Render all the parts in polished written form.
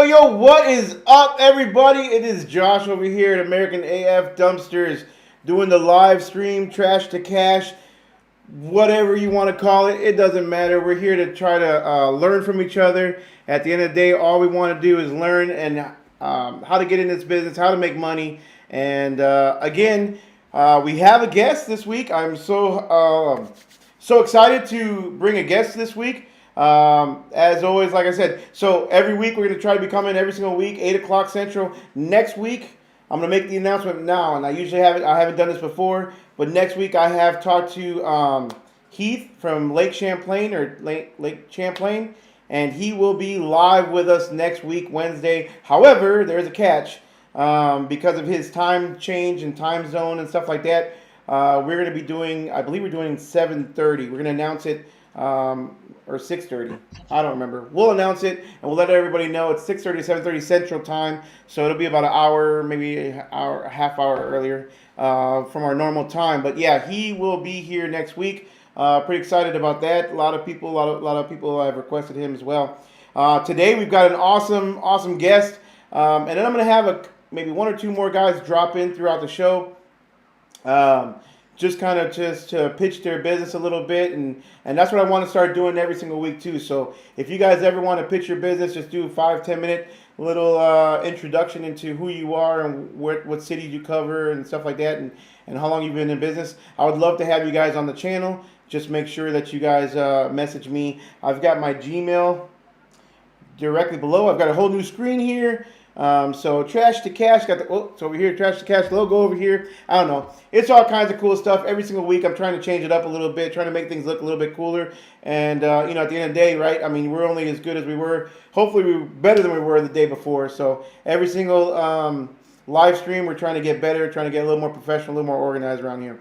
Yo, what is up, everybody? It is Josh over here at American AF Dumpsters doing the live stream, Trash to Cash, whatever you want to call it. It doesn't matter. We're here to try to learn from each other. At the end of the day, all we want to do is learn and how to get in this business, how to make money. And again, we have a guest this week. I'm so excited to bring a guest this week. As always, like I said, so every week we're going to try to be coming every single week, 8 o'clock Central. Next week, I'm going to make the announcement now, and I usually haven't done this before, but next week I have talked to Heath from Lake Champlain, and he will be live with us next week, Wednesday. However, there's a catch. Because of his time change and time zone and stuff like that, we're going to be doing, I believe we're doing 7:30. We're going to announce it, or 6:30. I don't remember. We'll announce it, and we'll let everybody know it's 6:30, 7:30 Central Time. So it'll be about an hour, maybe an hour, a half hour earlier from our normal time. But yeah, he will be here next week. Pretty excited about that. A lot of people have requested him as well. Today we've got an awesome guest, and then I'm going to have maybe one or two more guys drop in throughout the show. Just to pitch their business a little bit, and that's what I want to start doing every single week too. So if you guys ever want to pitch your business, just do a 5-10 minute little introduction into who you are and what cities you cover and stuff like that, and how long you've been in business. I would love to have you guys on the channel. Just make sure that you guys message me. I've got my Gmail directly below. I've got a whole new screen here. So Trash to Cash, it's over here, Trash to Cash logo over here. I don't know. It's all kinds of cool stuff. Every single week I'm trying to change it up a little bit, trying to make things look a little bit cooler. And, at the end of the day, right, I mean, we're only as good as we were. Hopefully we're better than we were the day before. So every single live stream, we're trying to get better, trying to get a little more professional, a little more organized around here.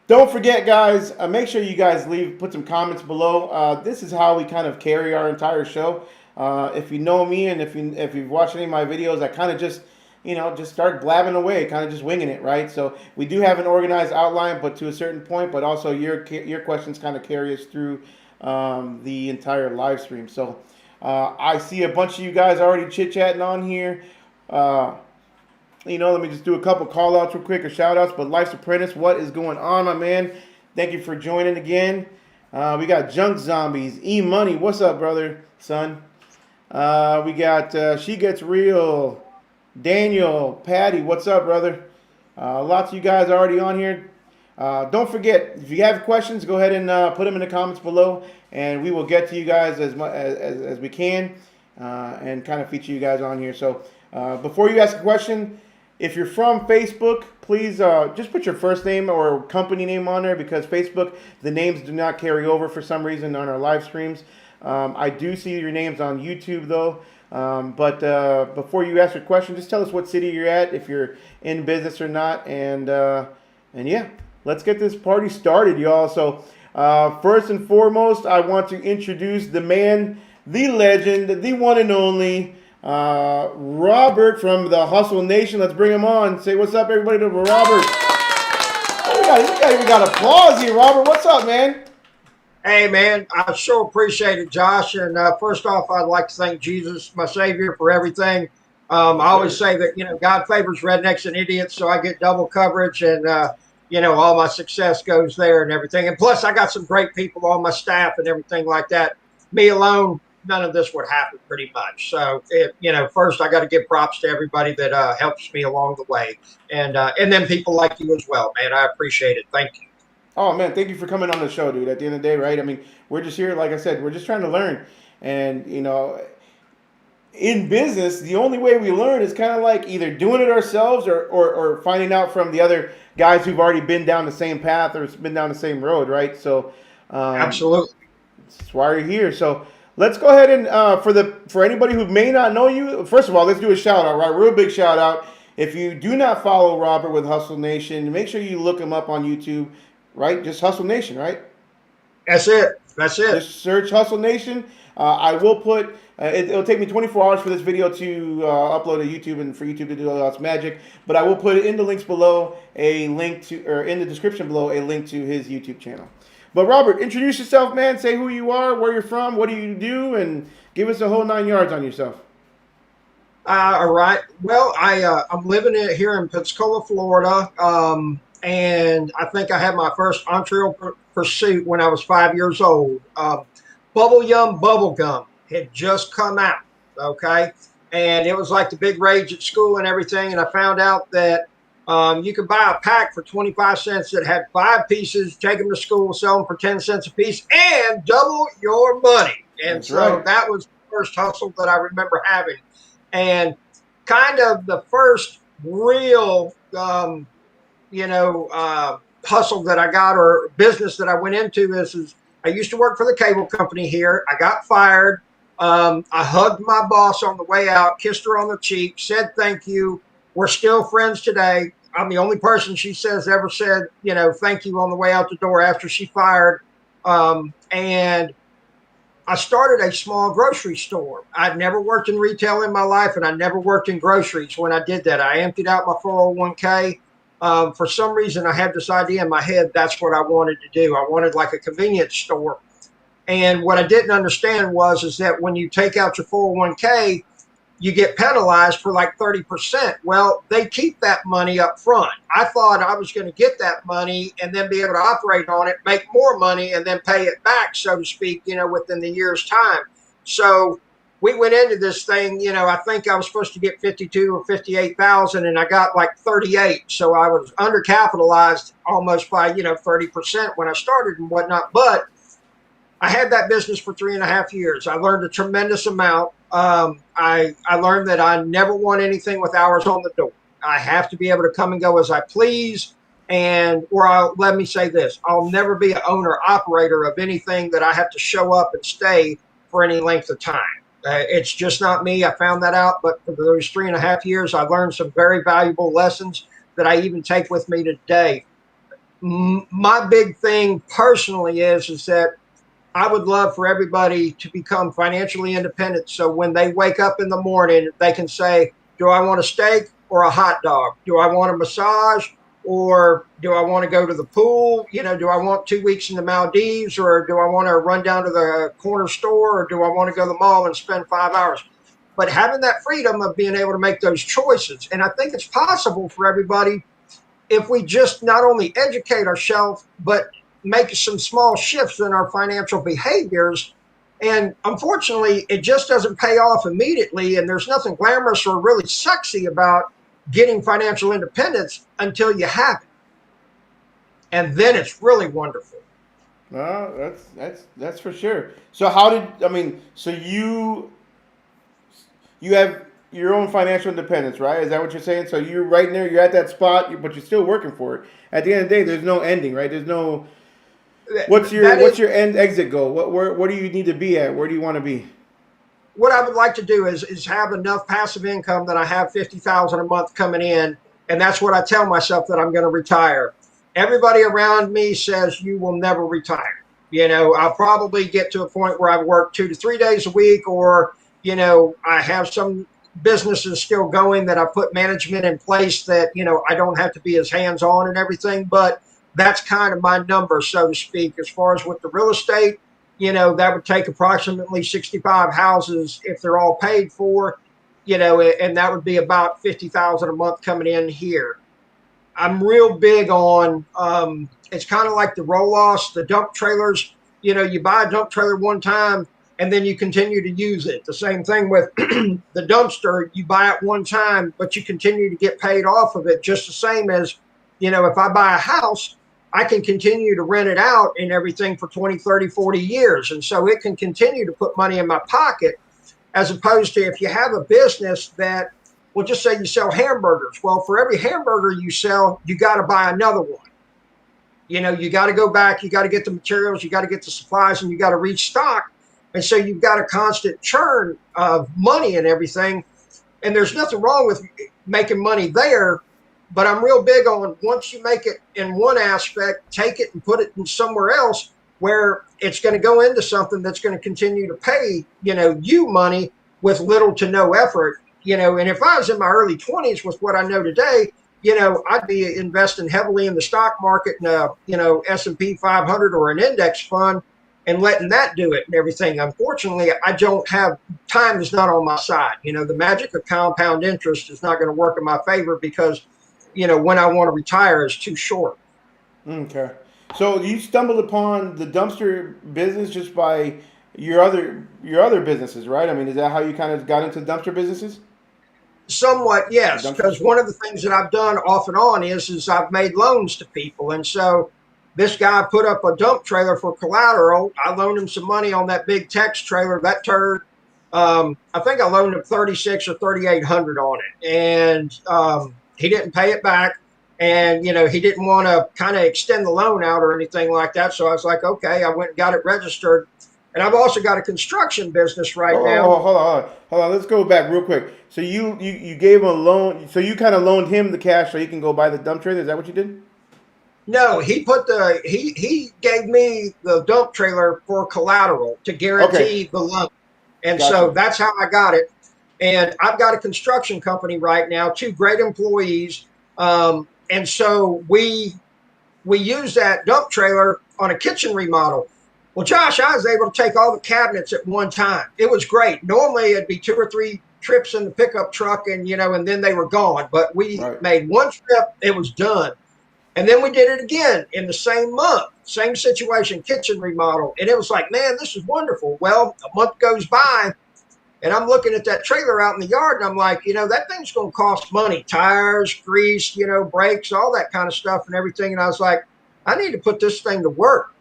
Don't forget, guys, make sure you guys put some comments below. This is how we kind of carry our entire show. If you know me, and if you've watched any of my videos, I kind of just start blabbing away, kind of just winging it, right? So we do have an organized outline, but to a certain point, but also your questions kind of carry us through the entire live stream. So I see a bunch of you guys already chit-chatting on here. Let me just do a couple call-outs real quick, or shout-outs. But Life's Apprentice, what is going on, my man? Thank you for joining again. We got Junk Zombies, E-Money. What's up, brother, son? We got She Gets Real, Daniel, Patty. What's up, brother? Lots of you guys already on here. Don't forget, if you have questions, go ahead and put them in the comments below, and we will get to you guys as much as we can, and kind of feature you guys on here. So before you ask a question, if you're from Facebook, please just put your first name or company name on there, because Facebook, the names do not carry over for some reason on our live streams. I do see your names on YouTube though. But before you ask your question, just tell us what city you're at, if you're in business or not, and yeah, let's get this party started, y'all. So first and foremost, I want to introduce the man, the legend, the one and only Robert from the Hustle Nation. Let's bring him on. Say what's up, everybody, to Robert. Oh, we even got applause here, Robert. What's up, man? Hey, man, I sure appreciate it, Josh. And first off, I'd like to thank Jesus, my Savior, for everything. I always say that, God favors rednecks and idiots, so I get double coverage, and, all my success goes there and everything. And plus, I got some great people on my staff and everything like that. Me alone, none of this would happen pretty much. So, first, I got to give props to everybody that helps me along the way. And then people like you as well, man. I appreciate it. Thank you. Oh man, thank you for coming on the show, dude. At the end of the day, right? I mean, we're just here, like I said, we're just trying to learn. And in business, the only way we learn is kind of like either doing it ourselves or finding out from the other guys who've already been down the same path or been down the same road, right? So, Absolutely. that's why you're here. So let's go ahead and for anybody who may not know you, first of all, let's do a shout out, right? Real big shout out. If you do not follow Robert with Hustle Nation, make sure you look him up on YouTube. Right? Just Hustle Nation, right? That's it. That's it. Just search Hustle Nation. I will put, it'll take me 24 hours for this video to upload to YouTube and for YouTube to do all its magic. But I will put in the links below or in the description below, a link to his YouTube channel. But Robert, introduce yourself, man. Say who you are, where you're from, what do you do, and give us a whole 9 yards on yourself. All right. Well, I'm living here in Pensacola, Florida. And I think I had my first entrepreneurial pursuit when I was 5 years old. Bubble Yum Bubble Gum had just come out, okay? And it was like the big rage at school and everything. And I found out that you could buy a pack for 25 cents that had 5 pieces, take them to school, sell them for 10 cents a piece, and double your money. And That's right. That was the first hustle that I remember having. And kind of the first real hustle that I got or business that I went into is I used to work for the cable company here. I got fired. I hugged my boss on the way out, kissed her on the cheek, said thank you. We're still friends today. I'm the only person she ever said, thank you on the way out the door after she fired. And I started a small grocery store. I'd never worked in retail in my life, and I never worked in groceries. When I did that, I emptied out my 401k. For some reason, I had this idea in my head. That's what I wanted to do. I wanted like a convenience store. And what I didn't understand is that when you take out your 401k, you get penalized for like 30%. Well, they keep that money up front. I thought I was going to get that money and then be able to operate on it, make more money, and then pay it back, so to speak, within the year's time. So we went into this thing, I think I was supposed to get 52 or 58,000 and I got like 38. So I was undercapitalized almost by, 30% when I started and whatnot. But I had that business for 3.5 years. I learned a tremendous amount. I learned that I never want anything with hours on the door. I have to be able to come and go as I please. Let me say this, I'll never be an owner operator of anything that I have to show up and stay for any length of time. It's just not me. I found that out. But for those 3.5 years, I learned some very valuable lessons that I even take with me today. My big thing personally is that I would love for everybody to become financially independent. So when they wake up in the morning, they can say, do I want a steak or a hot dog? Do I want a massage? Or do I want to go to the pool? Do I want 2 weeks in the Maldives, or do I want to run down to the corner store, or do I want to go to the mall and spend 5 hours? But having that freedom of being able to make those choices. And I think it's possible for everybody if we just not only educate ourselves, but make some small shifts in our financial behaviors. And unfortunately, it just doesn't pay off immediately. And there's nothing glamorous or really sexy about getting financial independence until you have it. And then it's really wonderful. No, that's for sure. So how did I mean? So you have your own financial independence, right? Is that what you're saying? So you're right there, you're at that spot, but you're still working for it. At the end of the day, there's no ending, right? There's no That what's is your end exit goal? Where do you need to be at? Where do you want to be? what I would like to do is have enough passive income that I have 50,000 a month coming in. And that's what I tell myself that I'm going to retire. Everybody around me says you will never retire. I'll probably get to a point where I work 2 to 3 days a week, or, I have some businesses still going that I put management in place that, I don't have to be as hands on and everything. But that's kind of my number, so to speak, as far as with the real estate. That would take approximately 65 houses if they're all paid for, and that would be about 50,000 a month coming in here. I'm real big on, it's kind of like the roll offs, the dump trailers. You buy a dump trailer one time and then you continue to use it. The same thing with the dumpster. You buy it one time, but you continue to get paid off of it, just the same as, if I buy a house, I can continue to rent it out and everything for 20, 30, 40 years. And so it can continue to put money in my pocket, as opposed to if you have a business that, well, just say you sell hamburgers. Well, for every hamburger you sell, you got to buy another one. You got to go back, you got to get the materials, you got to get the supplies, and you got to restock. And so you've got a constant churn of money and everything. And there's nothing wrong with making money there. But I'm real big on, once you make it in one aspect, take it and put it in somewhere else where it's going to go into something that's going to continue to pay, you money with little to no effort. And if I was in my early 20s with what I know today, I'd be investing heavily in the stock market and S&P 500 or an index fund, and letting that do it and everything. Unfortunately, I don't have, time is not on my side. The magic of compound interest is not going to work in my favor, because when I want to retire is too short. Okay. So you stumbled upon the dumpster business just by your other businesses, right? I mean, is that how you kind of got into dumpster businesses? Somewhat, The yes, dumpsters? because one of the things that I've done off and on is I've made loans to people. And so this guy put up a dump trailer for collateral. I loaned him some money on that big Tex trailer. That turd, I think I loaned him 36 or 3,800 on it, and he didn't pay it back. And he didn't want to kind of extend the loan out or anything like that. So I was like, okay, I went and got it registered. And I've also got a construction business right now. Hold on. Let's go back real quick. So you gave him a loan. So you kind of loaned him the cash so he can go buy the dump trailer. Is that what you did? No, he gave me the dump trailer for collateral to Okay, guarantee the loan. And so gotcha. that's how I got it. And I've got a construction company right now, two great employees. And so we use that dump trailer on a kitchen remodel. Well, Josh, I was able to take all the cabinets at one time. It was great. Normally it'd be two or three trips in the pickup truck, and and then they were gone. But we Right. made one trip, it was done. And then we did it again in the same month, same situation, kitchen remodel. And it was like, man, this is wonderful. Well, a month goes by and I'm looking at that trailer out in the yard, and I'm like, that thing's going to cost money, tires, grease, brakes, all that kind of stuff and everything. And I was like, I need to put this thing to work.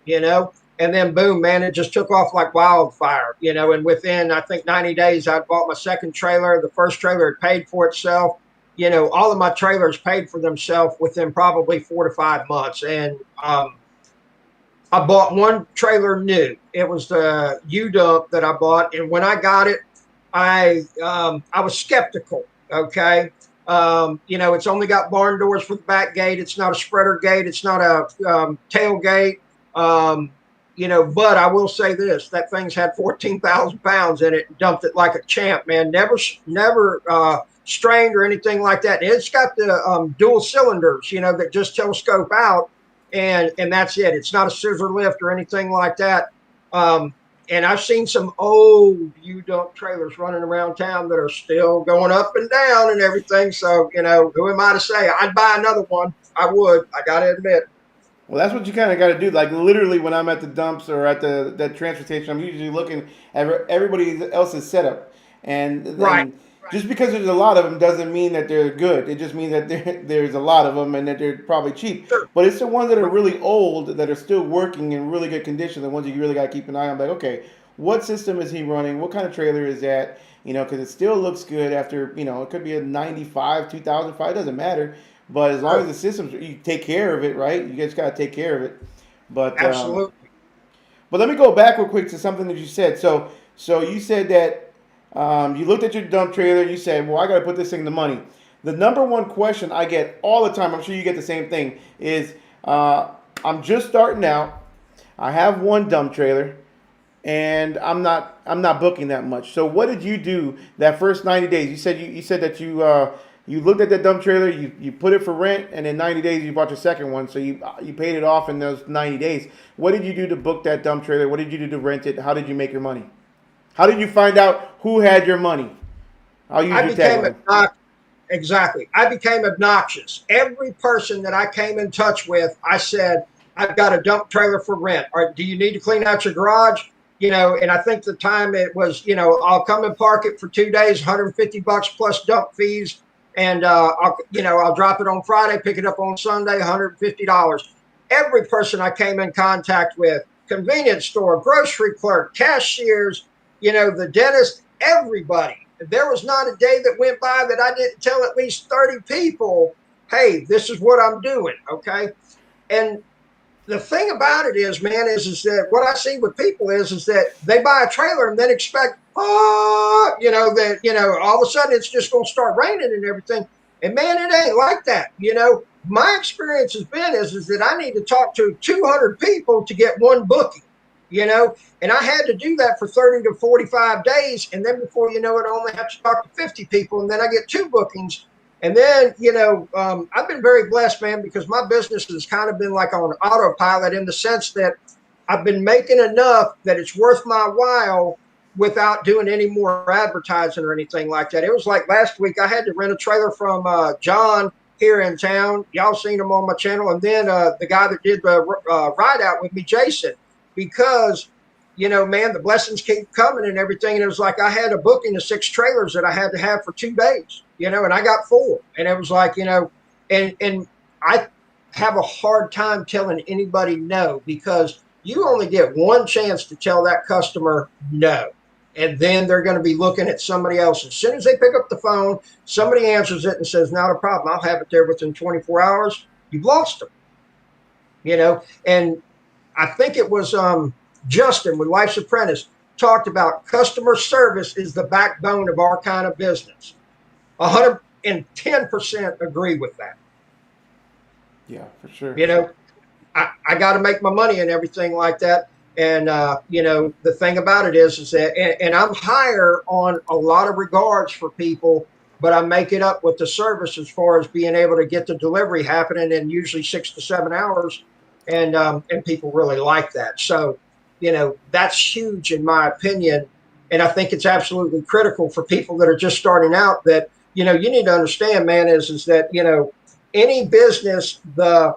And then boom, man, it just took off like wildfire. And within, I think, 90 days, I bought my second trailer. The first trailer had paid for itself. All of my trailers paid for themselves within probably 4 to 5 months. And I bought one trailer new. It was the U dump that I bought. And when I got it, I was skeptical. Okay. It's only got barn doors for the back gate. It's not a spreader gate. It's not a tailgate. But I will say this: that thing's had 14,000 pounds in it. And dumped it like a champ, man. Never strained or anything like that. And it's got the dual cylinders, that just telescope out, and that's it. It's not a scissor lift or anything like that. And I've seen some old U-dump trailers running around town that are still going up and down and everything. So, who am I to say? I'd buy another one. I would. I got to admit. Well, that's what you kind of got to do. Like literally, when I'm at the dumps or at the that transfer station, I'm usually looking at everybody else's setup, Right. and just because there's a lot of them doesn't mean that they're good. It just means that there's a lot of them and that they're probably cheap. Sure. But it's the ones that are really old that are still working in really good condition. The ones you really got to keep an eye on. Like, okay, what system is he running? What kind of trailer is that? You know, because it still looks good after, you know, it could be a 95, 2005, it doesn't matter. But as long as Sure. the systems, you take care of it, right? You just got to take care of it. But Absolutely. but let me go back real quick to something that you said. So you said that you looked at your dump trailer. You said, "Well, I got to put this thing to money." The number one question I get all the time, I'm sure you get the same thing, is I'm just starting out. I have one dump trailer, and I'm not booking that much. So what did you do that first 90 days? You said that you looked at that dump trailer, you put it for rent, and in 90 days you bought your second one. So you paid it off in those 90 days. What did you do to book that dump trailer? What did you do to rent it? How did you make your money? How did you find out who had your money? I'll use I your became tagline. obnoxious. Exactly. I became obnoxious. Every person that I came in touch with, I said, I've got a dump trailer for rent. Or do you need to clean out your garage? You know, and I think the time it was, you know, I'll come and park it for 2 days, $150 plus dump fees. And, I'll drop it on Friday, pick it up on Sunday, $150. Every person I came in contact with, convenience store, grocery clerk, cashiers, the dentist, everybody. There was not a day that went by that I didn't tell at least 30 people, hey, this is what I'm doing. Okay. And the thing about it is, man, is that what I see with people is that they buy a trailer and then expect, all of a sudden it's just going to start raining and everything. And man, it ain't like that. My experience has been is that I need to talk to 200 people to get one booking, and I had to do that for 30 to 45 days. And then before you know it, I only have to talk to 50 people. And then I get two bookings. And then, I've been very blessed, man, because my business has kind of been like on autopilot in the sense that I've been making enough that it's worth my while without doing any more advertising or anything like that. It was like last week I had to rent a trailer from John here in town. Y'all seen him on my channel. And then the guy that did the ride out with me, Jason, because man, the blessings keep coming and everything. And it was like I had a booking of 6 trailers that I had to have for 2 days, and I got 4. And it was like, and I have a hard time telling anybody no, because you only get one chance to tell that customer no. And then they're going to be looking at somebody else. As soon as they pick up the phone, somebody answers it and says, not a problem, I'll have it there within 24 hours. You've lost them, and I think it was Justin with Life's Apprentice talked about customer service is the backbone of our kind of business. 110% agree with that. Yeah, for sure. I got to make my money and everything like that. And, the thing about it is that, and I'm higher on a lot of regards for people, but I make it up with the service as far as being able to get the delivery happening in usually 6 to 7 hours. And people really like that. So, that's huge in my opinion. And I think it's absolutely critical for people that are just starting out that, you need to understand, man, is that, any business, the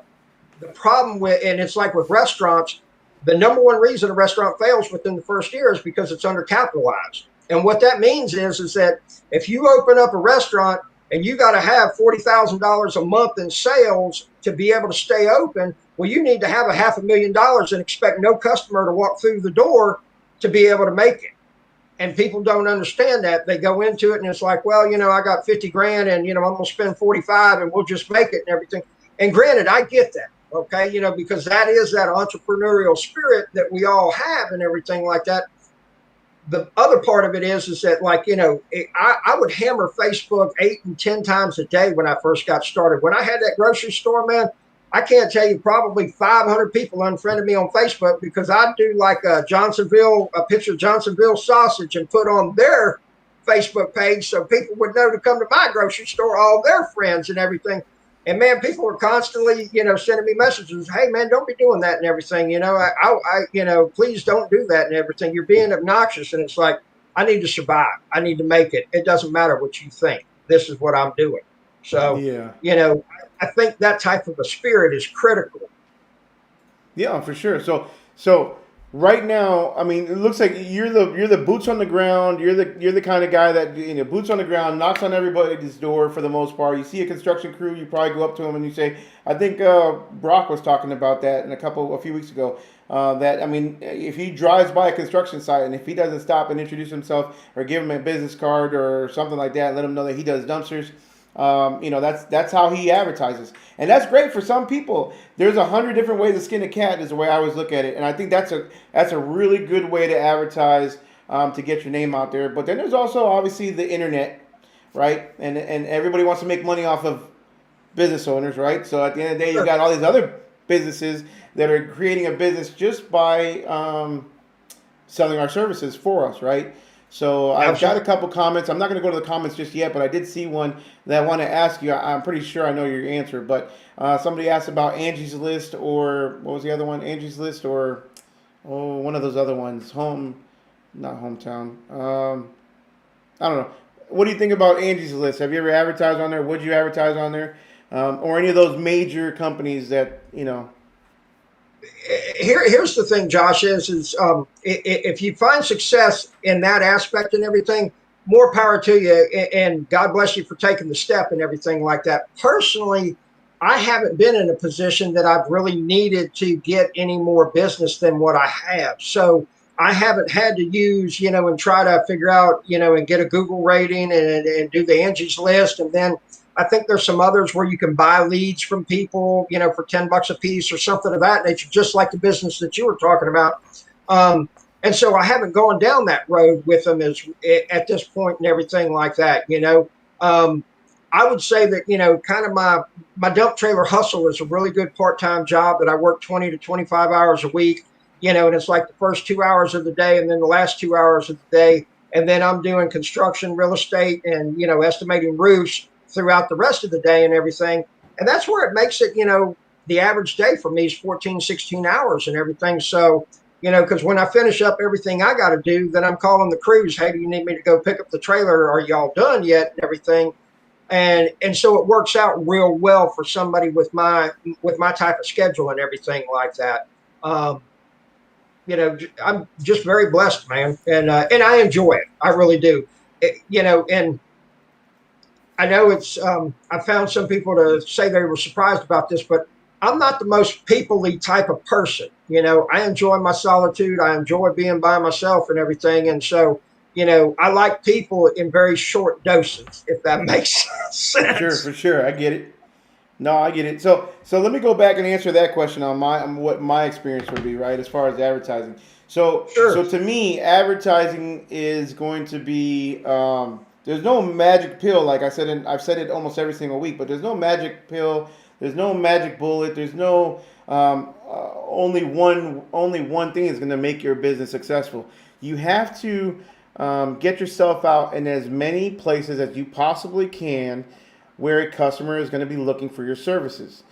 problem with, and it's like with restaurants, the number one reason a restaurant fails within the first year is because it's undercapitalized. And what that means is that if you open up a restaurant and you got to have $40,000 a month in sales to be able to stay open, well, you need to have $500,000 and expect no customer to walk through the door to be able to make it. And people don't understand that. They go into it and it's like, well, I got 50 grand and, I'm going to spend 45 and we'll just make it and everything. And granted, I get that. Okay. Because that is that entrepreneurial spirit that we all have and everything like that. The other part of it is that, like, I would hammer Facebook 8 and 10 times a day when I first got started. When I had that grocery store, man, I can't tell you, probably 500 people unfriended me on Facebook because I'd do like a picture of Johnsonville sausage and put on their Facebook page so people would know to come to my grocery store, all their friends and everything. And man, people were constantly, sending me messages. Hey, man, don't be doing that and everything. Please don't do that and everything. You're being obnoxious. And it's like, I need to survive. I need to make it. It doesn't matter what you think. This is what I'm doing. So, Yeah. I think that type of a spirit is critical. Yeah, for sure. So right now, I mean, it looks like you're the boots on the ground. You're the kind of guy that boots on the ground, knocks on everybody's door for the most part. You see a construction crew, you probably go up to them and you say, I think Brock was talking about that a few weeks ago. That I mean, if he drives by a construction site and if he doesn't stop and introduce himself or give him a business card or something like that, let him know that he does dumpsters. That's how he advertises, and that's great for some people. There's 100 different ways to skin a cat, is the way I always look at it, and I think that's a really good way to advertise, to get your name out there. But then there's also obviously the internet, right? And everybody wants to make money off of business owners, right? So at the end of the day, you Sure. got all these other businesses that are creating a business just by selling our services for us, right? So I've got a Absolutely. couple comments. I'm not going to go to the comments just yet, but I did see one that I want to ask you. I'm pretty sure I know your answer, but somebody asked about Angie's List, or what was the other one? Angie's List, or one of those other ones. Not hometown. I don't know. What do you think about Angie's List? Have you ever advertised on there? Would you advertise on there? Or any of those major companies that, Here's the thing, Josh, if you find success in that aspect and everything, more power to you, and God bless you for taking the step and everything like that. Personally, I haven't been in a position that I've really needed to get any more business than what I have. So I haven't had to use, and try to figure out, and get a Google rating and do the Angie's List. And then I think there's some others where you can buy leads from people, for $10 a piece or something of that nature, just like the business that you were talking about. Um, and so I haven't gone down that road with them at this point and everything like that. Um, I would say that, kind of my dump trailer hustle is a really good part-time job that I work 20 to 25 hours a week, and it's like the first 2 hours of the day and then the last 2 hours of the day. And then I'm doing construction, real estate, and, estimating roofs throughout the rest of the day and everything. And that's where it makes it, the average day for me is 14, 16 hours and everything. So, because when I finish up everything I got to do, then I'm calling the crews. Hey, do you need me to go pick up the trailer? Are y'all done yet? And everything. And so it works out real well for somebody with my type of schedule and everything like that. Um, I'm just very blessed, man, and I enjoy it. I really do. And I know I found some people to say they were surprised about this, but I'm not the most peoply type of person. I enjoy my solitude. I enjoy being by myself and everything. And so, I like people in very short doses, if that makes for sense. sure, I get it. No, I get it. So let me go back and answer that question on what my experience would be, right, as far as advertising. So Sure. to me, advertising is going to be, there's no magic pill, like I've said it almost every single week, but there's no magic pill, there's no magic bullet, there's no only one thing is going to make your business successful. You have to get yourself out in as many places as you possibly can where a customer is going to be looking for your services.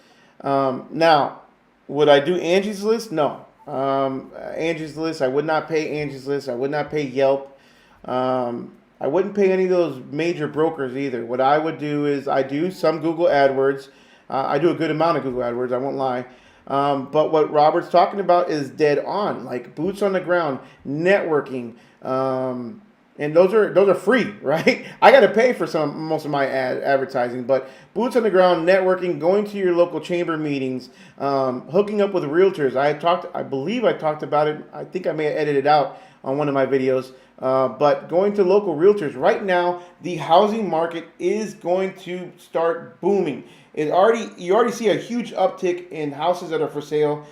Now, would I do Angie's List? No. Angie's List, I would not pay Angie's List. I would not pay Yelp. I wouldn't pay any of those major brokers either. What I would do is I do some Google AdWords. I do a good amount of Google AdWords, I won't lie. But what Robert's talking about is dead on, like boots on the ground, networking, and those are free, right? I got to pay for most of my advertising, but boots on the ground, networking, going to your local chamber meetings, hooking up with realtors. I believe I talked about it. I think I may have edited it out on one of my videos. But going to local realtors right now, the housing market is going to start booming. You already see a huge uptick in houses that are for sale,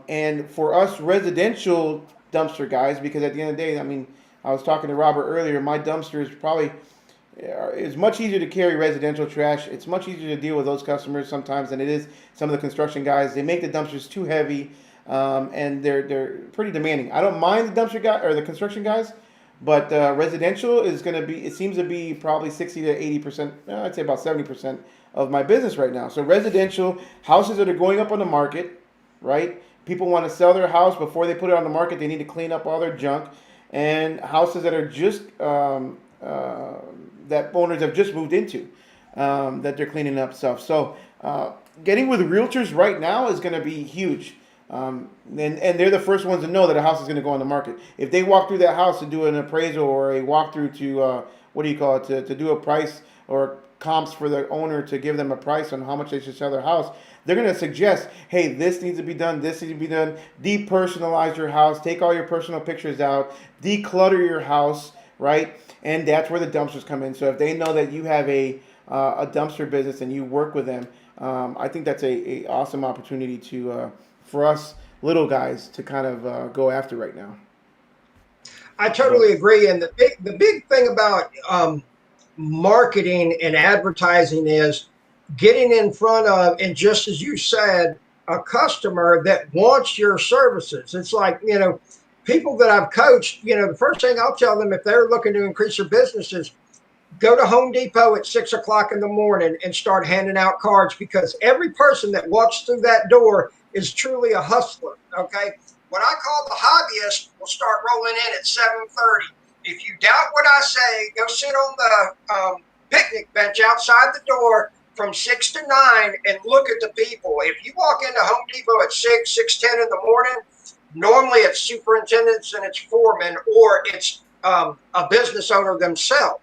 and for us residential dumpster guys, because at the end of the day, I mean, I was talking to Robert earlier. My dumpster is probably it's much easier to carry residential trash. It's much easier to deal with those customers sometimes than it is some of the construction guys. They make the dumpsters too heavy, and they're pretty demanding. I don't mind the dumpster guy or the construction guys, but residential is going to be. It seems to be probably 60 to 80%. I'd say about 70% of my business right now. So residential houses that are going up on the market, right? People want to sell their house before they put it on the market. They need to clean up all their junk, and houses that are just that owners have just moved into, that they're cleaning up stuff. So getting with realtors right now is going to be huge. And they're the first ones to know that a house is going to go on the market. If they walk through that house to do an appraisal or a walkthrough to what do you call it, to do a price or comps for the owner to give them a price on how much they should sell their house, they're going to suggest, hey, this needs to be done, this needs to be done. Depersonalize your house, take all your personal pictures out, declutter your house, right? And that's where the dumpsters come in. So if they know that you have a dumpster business and you work with them, I think that's a awesome opportunity to for us little guys to kind of go after right now. I But totally agree. And the big thing about marketing and advertising is getting in front of, and just as you said, a customer that wants your services. It's like, people that I've coached, the first thing I'll tell them if they're looking to increase their business is go to Home Depot at 6 o'clock in the morning and start handing out cards, because every person that walks through that door is truly a hustler. Okay. What I call the hobbyist will start rolling in at 7:30. If you doubt what I say, go sit on the picnic bench outside the door from 6 to 9 and look at the people. If you walk into Home Depot at 6:10 in the morning, normally it's superintendents and it's foremen, or it's a business owner themselves.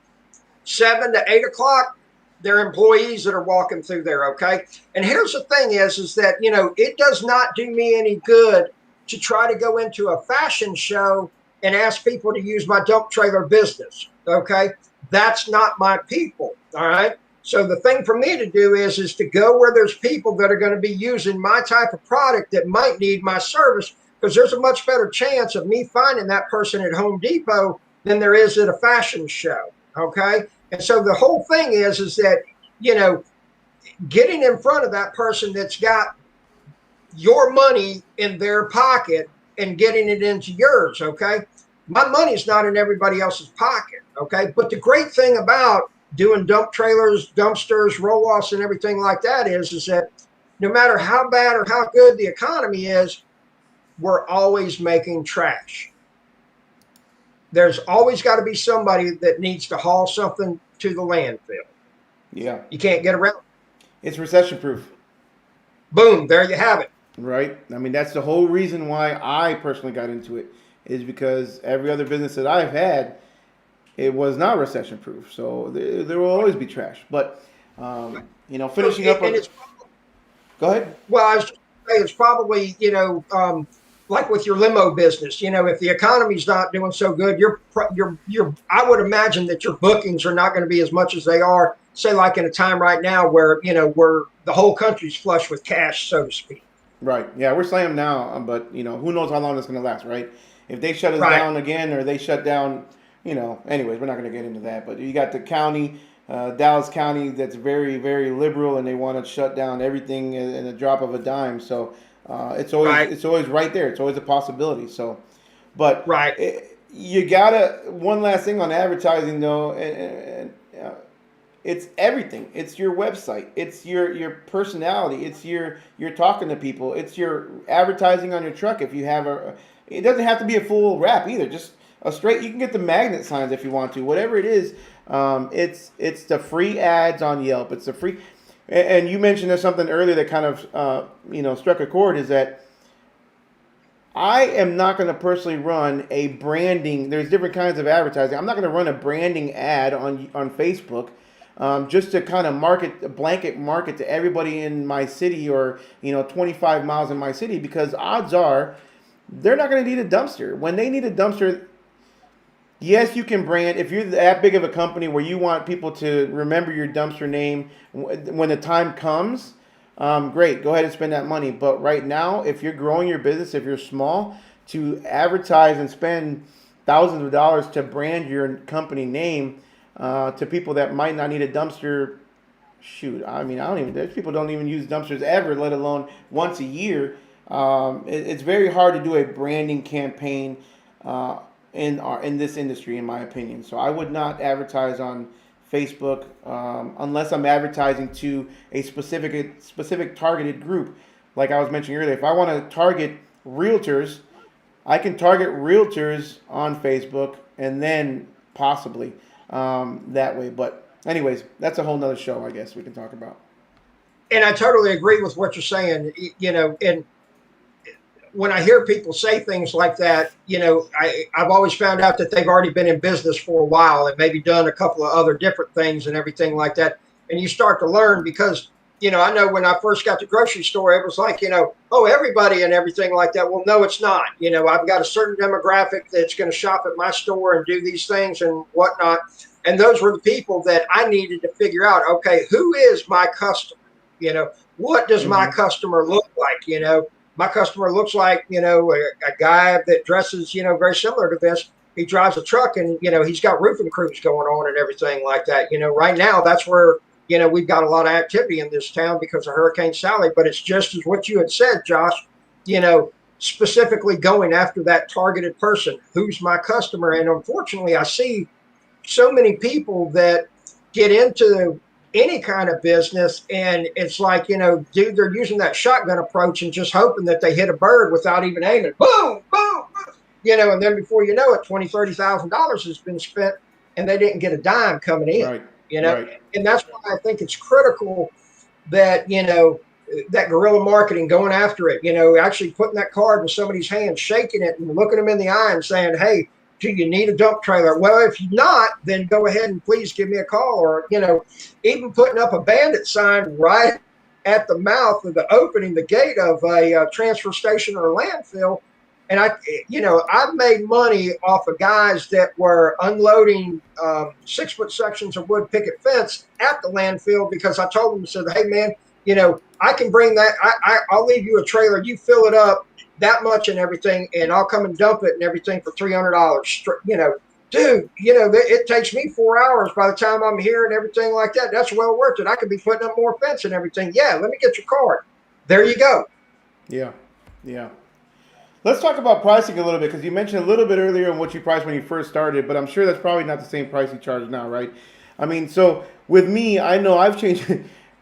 7 to 8 o'clock, they're employees that are walking through there. Okay. And here's the thing is that, it does not do me any good to try to go into a fashion show and ask people to use my dump trailer business. Okay. That's not my people. All right. So the thing for me to do is to go where there's people that are going to be using my type of product that might need my service, because there's a much better chance of me finding that person at Home Depot than there is at a fashion show. Okay. And so the whole thing is that, getting in front of that person that's got your money in their pocket and getting it into yours. Okay. My money's not in everybody else's pocket. Okay. But the great thing about doing dump trailers, dumpsters, roll offs, and everything like that is that no matter how bad or how good the economy is, we're always making trash. There's always got to be somebody that needs to haul something to the landfill. yeah, You can't get around. it's recession proof. Boom, there you have it. Right? I mean, that's the whole reason why I personally got into it, is because every other business that I've had, it was not recession proof. So there will always be trash. But, finishing up. And it's, Go ahead. well, I was just saying, it's probably, like with your limo business, if the economy's not doing so good, I would imagine that your bookings are not going to be as much as they are, say, like in a time right now where the whole country's flush with cash, so to speak. Right. Yeah, we're slammed now, but, who knows how long it's going to last, right? If they shut us Right. down again or they shut down, anyways, we're not going to get into that. But you got the county, Dallas County, that's very, very liberal, and they want to shut down everything in a drop of a dime. So it's always Right. it's always right there. It's always a possibility. So, but Right. you gotta, one last thing on advertising though, and it's everything. It's your website. It's your personality. It's you're talking to people. It's your advertising on your truck. If you have it doesn't have to be a full wrap either. Just a straight. You can get the magnet signs if you want to. Whatever it is, it's the free ads on Yelp. It's the free. And you mentioned there's something earlier that kind of struck a chord, is that I am not going to personally run a branding. There's different kinds of advertising. I'm not going to run a branding ad on Facebook, just to kind of blanket market to everybody in my city, or 25 miles in my city, because odds are they're not going to need a dumpster. When they need a dumpster, yes, you can brand. If you're that big of a company where you want people to remember your dumpster name when the time comes, great, go ahead and spend that money. But right now, if you're growing your business, if you're small, to advertise and spend thousands of dollars to brand your company name to people that might not need a dumpster, shoot, I mean, there's people don't even use dumpsters ever, let alone once a year. It's very hard to do a branding campaign in this industry, in my opinion. So I would not advertise on Facebook unless I'm advertising to a specific targeted group. Like I was mentioning earlier, if I want to target realtors, I can target realtors on Facebook and then possibly that way. But anyways, that's a whole nother show, I guess we can talk about. And I totally agree with what you're saying. And when I hear people say things like that, I've always found out that they've already been in business for a while and maybe done a couple of other different things and everything like that. And you start to learn because, I know when I first got the grocery store, it was like, oh, everybody and everything like that. Well, no, it's not. I've got a certain demographic that's going to shop at my store and do these things and whatnot. And those were the people that I needed to figure out, okay, who is my customer? What does my Mm-hmm. customer look like? My customer looks like, a guy that dresses, very similar to this. He drives a truck and, he's got roofing crews going on and everything like that. Right now, that's where, we've got a lot of activity in this town because of Hurricane Sally. But it's just as what you had said, Josh, you know, specifically going after that targeted person. Who's my customer? And unfortunately, I see so many people that get into any kind of business and it's like, dude, they're using that shotgun approach and just hoping that they hit a bird without even aiming. Boom, boom, boom. And then before you know it, $20,000, $30,000 has been spent and they didn't get a dime coming in, Right. you know. Right. And that's why I think it's critical that, that guerrilla marketing, going after it, actually putting that card in somebody's hand, shaking it and looking them in the eye and saying, hey, do you need a dump trailer? Well, if you're not, then go ahead and please give me a call. Or, even putting up a bandit sign right at the mouth of the opening, the gate of a transfer station or a landfill. And I've made money off of guys that were unloading 6-foot sections of wood picket fence at the landfill because I told them, said, hey, man, I can bring that. I'll leave you a trailer. You fill it up that much and everything, and I'll come and dump it and everything for $300. Dude, it takes me 4 hours by the time I'm here and everything like that. That's well worth it. I could be putting up more fence and everything. Yeah, let me get your card. There you go. Yeah. Yeah. Let's talk about pricing a little bit because you mentioned a little bit earlier on what you priced when you first started, but I'm sure that's probably not the same price you charge now, right? I mean, so with me, I know I've changed.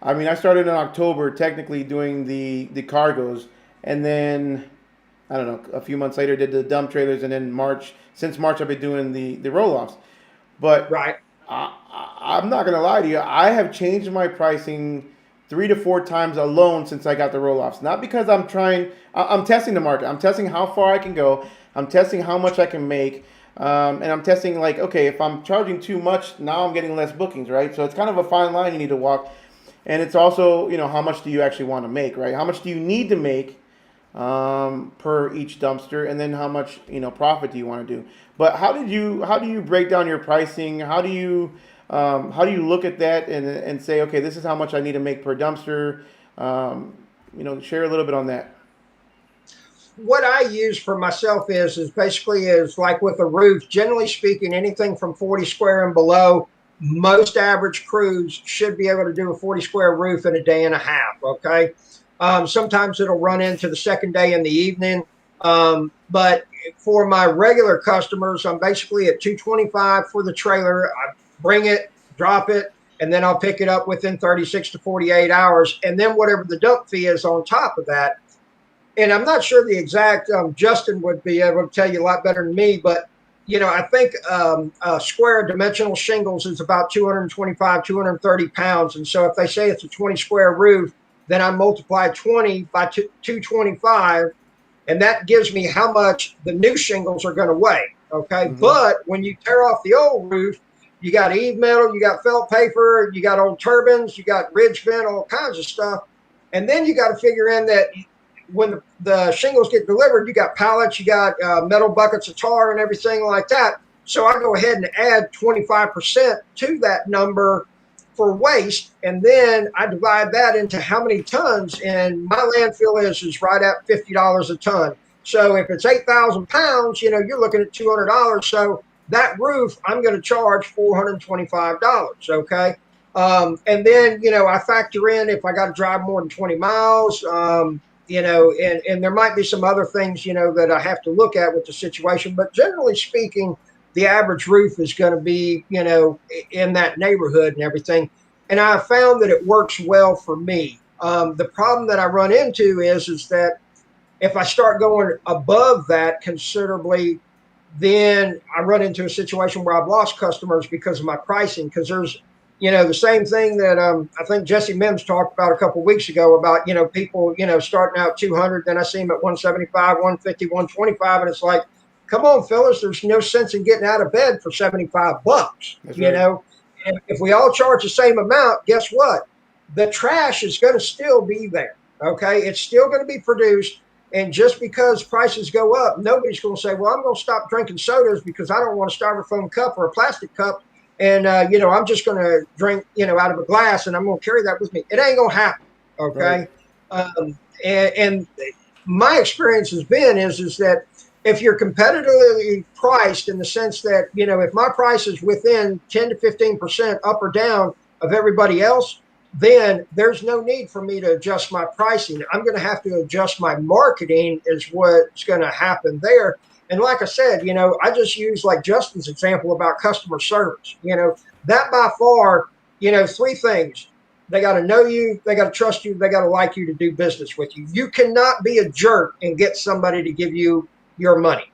I mean, I started in October, technically doing the cargos, and then I don't know, a few months later did the dump trailers, and then March. Since March, I've been doing the roll offs. But Right. I'm not gonna lie to you. I have changed my pricing 3 to 4 times alone since I got the roll offs. Not because I'm trying. I'm testing the market. I'm testing how far I can go. I'm testing how much I can make. And I'm testing like, okay, if I'm charging too much, now I'm getting less bookings, right? So it's kind of a fine line you need to walk. And it's also, how much do you actually want to make, right? How much do you need to make per each dumpster, and then how much profit do you want to do? But how do you break down your pricing? How do you look at that and say, okay, this is how much I need to make per dumpster? Share a little bit on that. What I use for myself is basically is like with a roof, generally speaking, anything from 40 square and below, most average crews should be able to do a 40 square roof in a day and a half. Okay. Sometimes it'll run into the second day in the evening. But for my regular customers, I'm basically at 225 for the trailer. I bring it, drop it, and then I'll pick it up within 36 to 48 hours. And then whatever the dump fee is on top of that, and I'm not sure the exact. Justin would be able to tell you a lot better than me, but I think square dimensional shingles is about 225, 230 pounds, and so if they say it's a 20 square roof, then I multiply 20 by 225, and that gives me how much the new shingles are going to weigh. Okay, Mm-hmm. but when you tear off the old roof, you got Eve metal, you got felt paper, you got old turbines, you got ridge vent, all kinds of stuff, and then you got to figure in that when the shingles get delivered, you got pallets, you got metal buckets of tar and everything like that. So I go ahead and add 25% to that number for waste, and then I divide that into how many tons. And my landfill is right at $50 a ton. So if it's 8,000 pounds, you're looking at $200. So that roof, I'm going to charge $425. Okay. And then, I factor in if I got to drive more than 20 miles, and there might be some other things, that I have to look at with the situation. But generally speaking, the average roof is going to be, in that neighborhood and everything. And I found that it works well for me. The problem that I run into is that if I start going above that considerably, then I run into a situation where I've lost customers because of my pricing. Because there's the same thing that I think Jesse Mims talked about a couple of weeks ago about, people, starting out 200, then I see them at 175, 150, 125. And it's like, come on, fellas, there's no sense in getting out of bed for $75, That's right. And if we all charge the same amount, guess what? The trash is going to still be there. Okay. It's still going to be produced. And just because prices go up, nobody's going to say, well, I'm going to stop drinking sodas because I don't want a styrofoam cup or a plastic cup. And, I'm just going to drink, out of a glass and I'm going to carry that with me. It ain't going to happen. Right. Okay. And my experience has been is that if you're competitively priced in the sense that, if my price is within 10 to 15% up or down of everybody else, then there's no need for me to adjust my pricing. I'm going to have to adjust my marketing is what's going to happen there. And like I said, I just use like Justin's example about customer service. That by far, three things. They got to know you, they got to trust you, they got to like you to do business with you. You cannot be a jerk and get somebody to give you your money.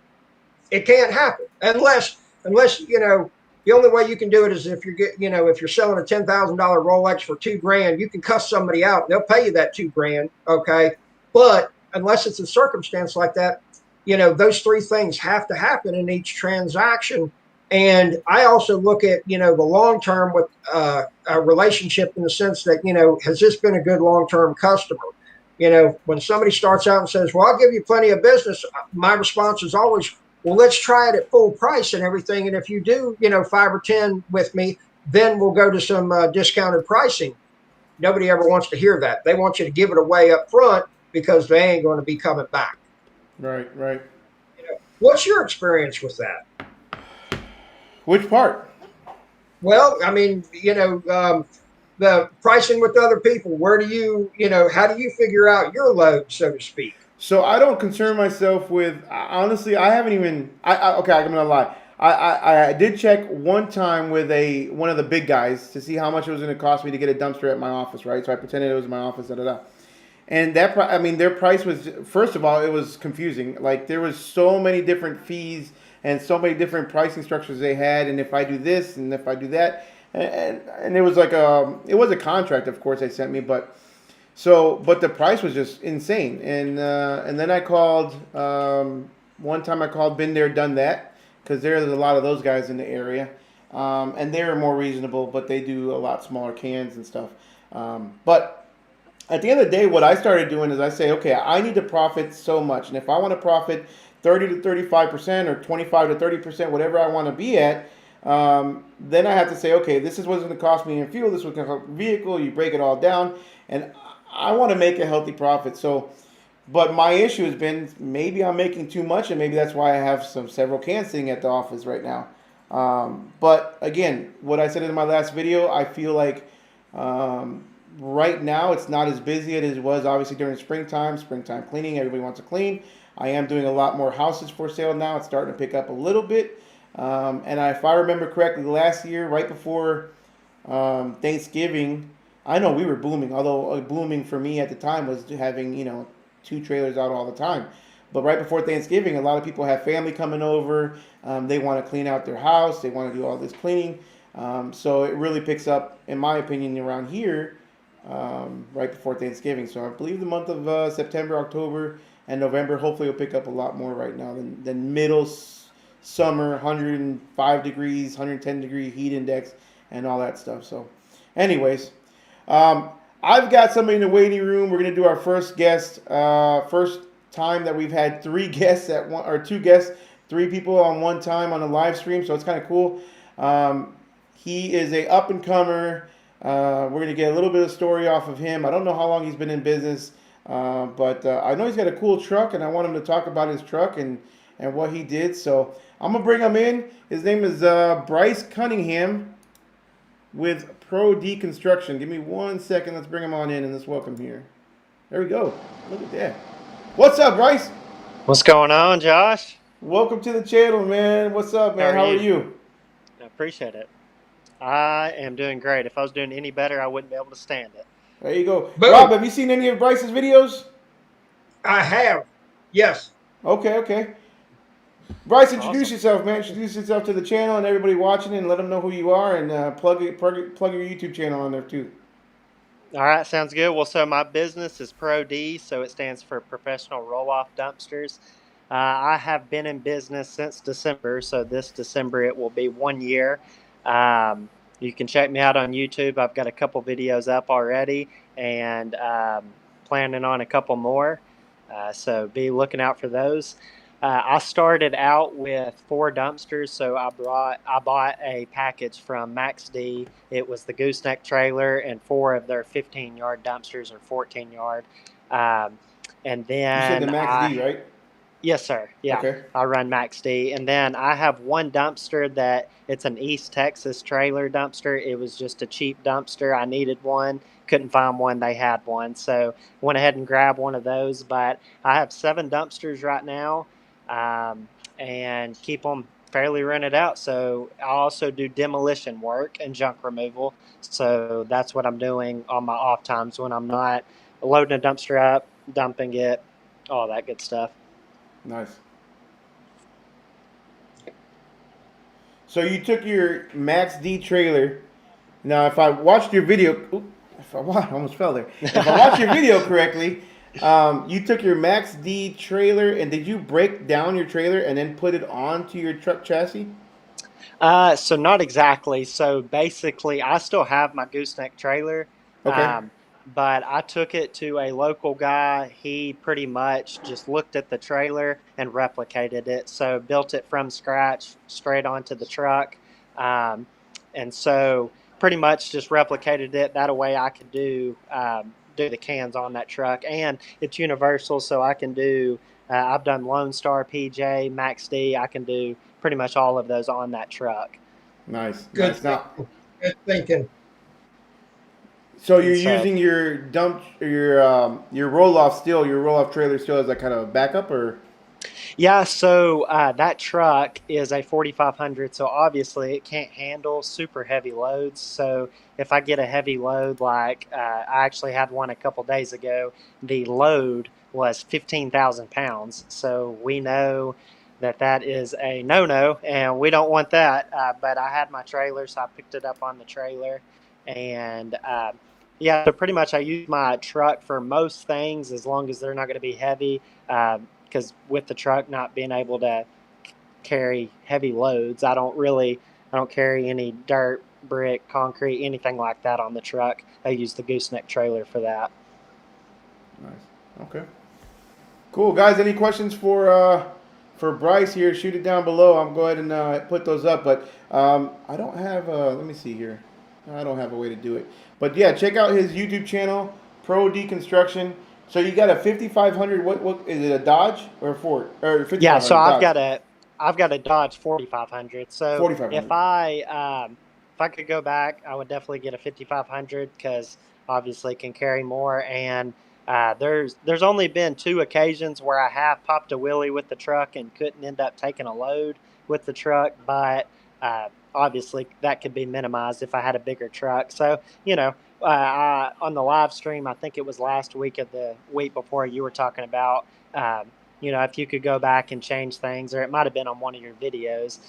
It can't happen unless the only way you can do it is if if you're selling a $10,000 Rolex for $2,000, you can cuss somebody out. They'll pay you that $2,000, okay? But unless it's a circumstance like that, those three things have to happen in each transaction. And I also look at the long term with a relationship in the sense that has this been a good long term customer? When somebody starts out and says, "Well, I'll give you plenty of business," my response is always, well, let's try it at full price and everything. And if you do, 5 or 10 with me, then we'll go to some discounted pricing. Nobody ever wants to hear that. They want you to give it away up front because they ain't going to be coming back. Right. Right. What's your experience with that? Which part? Well, I mean, the pricing with other people. Where do how do you figure out your load, so to speak? So I don't concern myself with honestly. I haven't even. Okay, I'm gonna lie. I did check one time with one of the big guys to see how much it was going to cost me to get a dumpster at my office, right? So I pretended it was my office, da da da. And I mean, their price was, first of all, it was confusing. Like there was so many different fees and so many different pricing structures they had, and if I do this and if I do that, and it was like it was a contract, of course, they sent me, but the price was just insane. And then I called one time. I called Been There, Done That, because there's a lot of those guys in the area, and they're more reasonable, but they do a lot smaller cans and stuff. But at the end of the day, what I started doing is I say, okay, I need to profit so much, and if I want to profit 30 to 35% or 25 to 30%, whatever I want to be at, then I have to say, okay, this is what's going to cost me in fuel. This is what's going to cost vehicle. You break it all down, and I want to make a healthy profit. So, but my issue has been maybe I'm making too much, and maybe that's why I have several cans sitting at the office right now. But again, what I said in my last video, I feel like right now it's not as busy as it was obviously during springtime cleaning. Everybody wants to clean. I am doing a lot more houses for sale now. It's starting to pick up a little bit. And if I remember correctly, last year, right before Thanksgiving, I know we were booming, although booming for me at the time was having, 2 trailers out all the time. But right before Thanksgiving, a lot of people have family coming over. They want to clean out their house. They want to do all this cleaning. So it really picks up, in my opinion, around here right before Thanksgiving. So I believe the month of September, October, and November hopefully will pick up a lot more right now than middle summer, 105 degrees, 110 degree heat index, and all that stuff. So, anyways, I've got somebody in the waiting room. We're gonna do our first guest. First time that we've had 3 guests at one, or 2 guests, 3 people on one time on a live stream. So it's kind of cool. He is a up and comer. We're gonna get a little bit of story off of him. I don't know how long he's been in business, but I know he's got a cool truck, and I want him to talk about his truck and what he did. So I'm gonna bring him in. His name is Bryce Cunningham with Pro Deconstruction. Give me 1 second. Let's bring him on in and let's welcome here. There we go. Look at that. What's up, Bryce? What's going on, Josh? Welcome to the channel, man. What's up, man? How are you? I appreciate it. I am doing great. If I was doing any better, I wouldn't be able to stand it. There you go. Boom. Rob, have you seen any of Bryce's videos? I have. Yes. Okay. Bryce, introduce Awesome. yourself, man. Introduce yourself to the channel and everybody watching, and let them know who you are, and plug your YouTube channel on there too. All right, sounds good. Well, so my business is Pro D, so it stands for Professional Roll Off Dumpsters. I have been in business since December, so this December it will be 1 year. You can check me out on YouTube. I've got a couple videos up already, and planning on a couple more. So be looking out for those. I started out with 4 dumpsters, so I bought a package from Max D. It was the gooseneck trailer and 4 of their 15-yard dumpsters or 14-yard. Um, and You said the then Max D, right? yes, sir. Yeah, Okay. I run Max D. And then I have one dumpster that it's an East Texas trailer dumpster. It was just a cheap dumpster. I needed one, couldn't find one. They had one. So went ahead and grabbed one of those. But I have 7 dumpsters right now, and keep them fairly rented out. So I also do demolition work and junk removal. So that's what I'm doing on my off times when I'm not loading a dumpster up, dumping it, all that good stuff. Nice. So you took your Max D trailer. Now, if I watched your video, I almost fell there. If I watched your video correctly, you took your Max D trailer and did you break down your trailer and then put it onto your truck chassis? So not exactly. So basically, I still have my gooseneck trailer, Okay. um, but I took it to a local guy. He pretty much just looked at the trailer and replicated it. So built it from scratch straight onto the truck, um, and so pretty much just replicated it. That way, I could do the cans on that truck, and it's universal, so I can do. I've done Lone Star, PJ, Max D. I can do pretty much all of those on that truck. Nice, Good nice. Now, thinking. Good thinking. so you're And so, using your roll off still, your roll off trailer still as a kind of backup, or yeah, so that truck is a 4500, so obviously it can't handle super heavy loads. So if I get a heavy load, like I actually had one a couple days ago, the load was 15,000 pounds. So we know that that is a no no, and we don't want that. But I had my trailer, so I picked it up on the trailer. And yeah, so pretty much I use my truck for most things as long as they're not going to be heavy. Because with the truck not being able to carry heavy loads, I don't carry any dirt, brick, concrete, anything like that on the truck. I use the gooseneck trailer for that. nice. Okay. Cool, guys. Any questions for Bryce here? Shoot it down below. I'm go ahead and put those up. But I don't have. Let me see here. I don't have a way to do it. But yeah, check out his YouTube channel, Pro Deconstruction. So you got a 5500. What is it? A Dodge or a Ford or Yeah, so 5500 Dodge? I've got a Dodge 4500. So 4500. if I could go back, I would definitely get a 5500 because obviously it can carry more. And there's only been 2 occasions where I have popped a wheelie with the truck and couldn't end up taking a load with the truck, but obviously that could be minimized if I had a bigger truck. So on the live stream, I think it was last week of the week before, you were talking about. If you could go back and change things, or it might have been on one of your videos,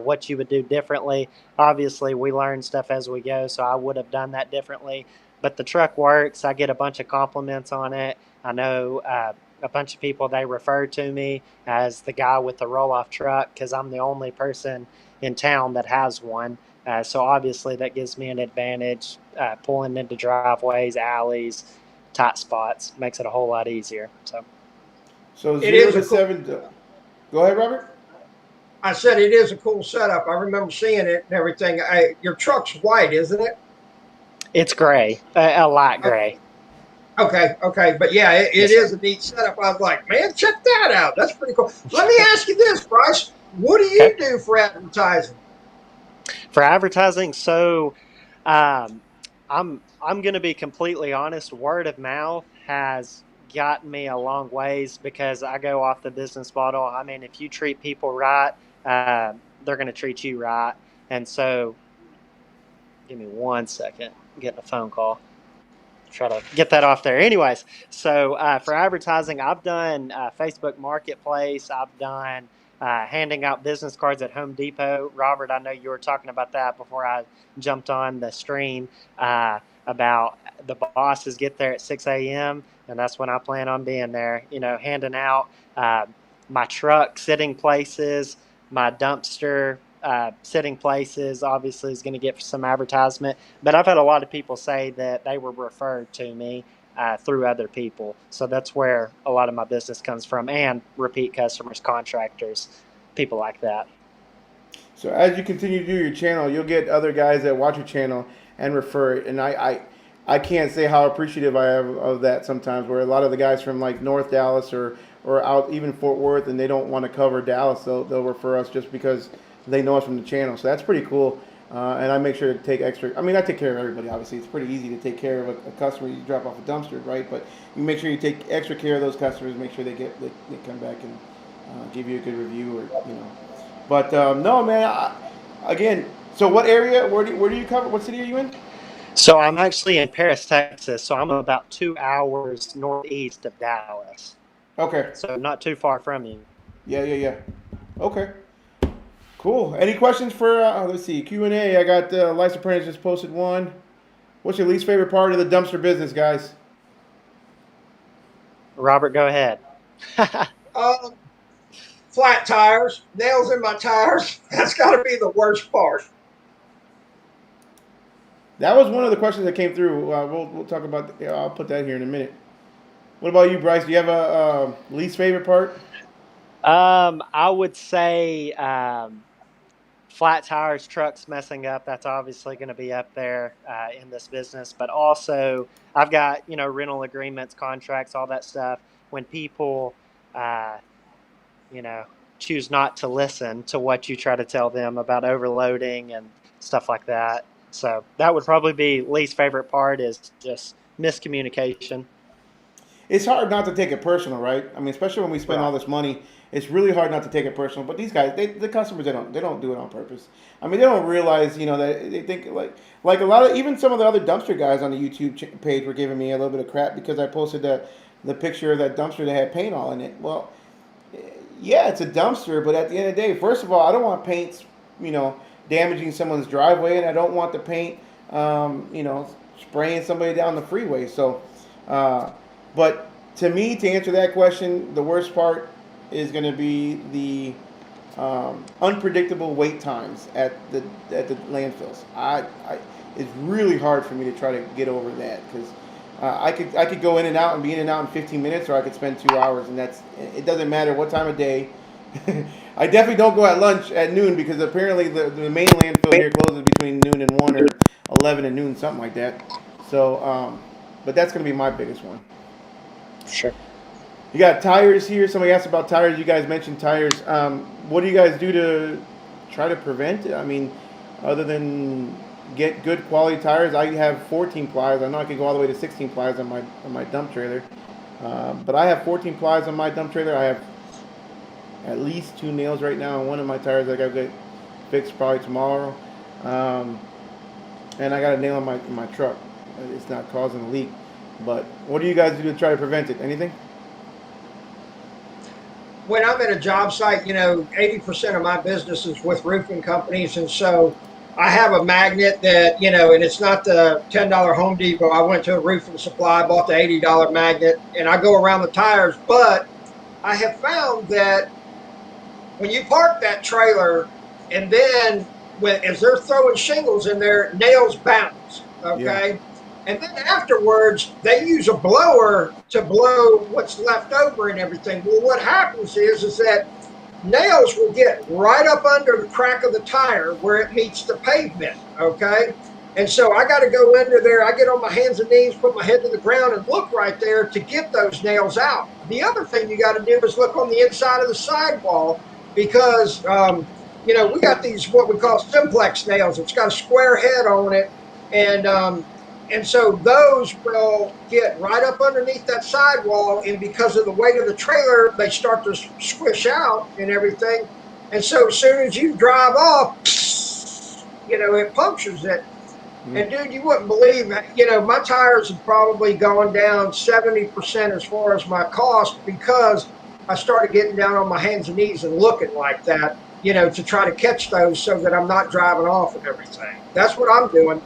what you would do differently. Obviously, we learn stuff as we go, so I would have done that differently. But the truck works. I get a bunch of compliments on it. I know a bunch of people, they refer to me as the guy with the roll-off truck because I'm the only person in town that has one. So obviously that gives me an advantage pulling into driveways, alleys, tight spots. Makes it a whole lot easier. So. So It zero is to a cool. seven. Go ahead, Robert. I said it is a cool setup. I remember seeing it and everything. Your truck's white, isn't it? It's gray, a light gray. Okay, okay, but yeah, it Yes, sir. is a neat setup. I was like, man, check that out. That's pretty cool. Let me ask you this, Bryce. What do Okay. you do for advertising? For advertising, so um, I'm going to be completely honest. Word of mouth has gotten me a long ways because I go off the business model. I mean, if you treat people right, they're going to treat you right. And so, give me 1 second. I'm getting a phone call. Try to get that off there. Anyways, so for advertising, I've done Facebook Marketplace. I've done handing out business cards at Home Depot. Robert, I know you were talking about that before I jumped on the stream, about the bosses get there at 6 a.m., and that's when I plan on being there, handing out my truck sitting places, my dumpster sitting places obviously is going to get some advertisement. But I've had a lot of people say that they were referred to me through other people. So that's where a lot of my business comes from, and repeat customers, contractors, people like that. So as you continue to do your channel, you'll get other guys that watch your channel and refer it. And I can't say how appreciative I am of that sometimes, where a lot of the guys from like North Dallas or out even Fort Worth, and they don't want to cover Dallas, they'll refer us just because they know us from the channel. So that's pretty cool. And I make sure to take extra. I mean, I take care of everybody. Obviously, it's pretty easy to take care of a customer. You drop off a dumpster, right? But you make sure you take extra care of those customers. Make sure they come back and give you a good review, or But no, man. Again, so what area? Where do you cover? What city are you in? So I'm actually in Paris, Texas. So I'm about 2 hours northeast of Dallas. Okay. So not too far from you. Yeah. Okay. Cool. Any questions for? Let's see. Q&A. I got Lice Apprentice just posted one. What's your least favorite part of the dumpster business, guys? Robert, go ahead. Flat tires, nails in my tires. That's got to be the worst part. That was one of the questions that came through. We'll talk about. I'll put that here in a minute. What about you, Bryce? Do you have a least favorite part? I would say flat tires, trucks messing up. That's obviously going to be up there in this business. But also, I've got rental agreements, contracts, all that stuff. When people choose not to listen to what you try to tell them about overloading and stuff like that. So that would probably be least favorite part, is just miscommunication. It's hard not to take it personal, right? I mean, especially when we spend all this money, it's really hard not to take it personal. But these guys, the customers, they don't do it on purpose. I mean, they don't realize, that they think like a lot of, even some of the other dumpster guys on the YouTube page were giving me a little bit of crap because I posted the picture of that dumpster that had paint all in it. Well, yeah, it's a dumpster, but at the end of the day, first of all, I don't want paint, damaging someone's driveway, and I don't want the paint, spraying somebody down the freeway. So, but to me, to answer that question, the worst part is going to be the unpredictable wait times at the landfills. It's really hard for me to try to get over that, because I could go in and out and be in and out in 15 minutes, or I could spend 2 hours, and it doesn't matter what time of day. I definitely don't go at lunch at noon, because apparently the main landfill here closes between noon and 1, or 11 and noon, something like that. So, but that's going to be my biggest one. Sure. You got tires here. Somebody asked about tires. You guys mentioned tires. What do you guys do to try to prevent it? I mean, other than get good quality tires. I have 14 plies. I know I can go all the way to 16 plies on my dump trailer. But I have 14 plies on my dump trailer. I have at least 2 nails right now on one of my tires. I got to get fixed probably tomorrow. And I got a nail in my truck. It's not causing a leak. But what do you guys do to try to prevent it? Anything? When I'm at a job site, 80% of my business is with roofing companies. And so I have a magnet that, and it's not the $10 Home Depot. I went to a roofing supply, bought the $80 magnet, and I go around the tires. But I have found that when you park that trailer, and then as they're throwing shingles in there, nails bounce, okay? Yeah. And then afterwards, they use a blower to blow what's left over and everything. Well, what happens is that nails will get right up under the crack of the tire where it meets the pavement, okay? And so I got to go under there. I get on my hands and knees, put my head to the ground, and look right there to get those nails out. The other thing you got to do is look on the inside of the sidewall, because, we got these what we call simplex nails. It's got a square head on it, and so those will get right up underneath that sidewall, and because of the weight of the trailer, they start to squish out and everything. And so as soon as you drive off, it punctures it. And dude, you wouldn't believe, my tires have probably gone down 70% as far as my cost, because I started getting down on my hands and knees and looking like that, to try to catch those so that I'm not driving off and everything. That's what I'm doing.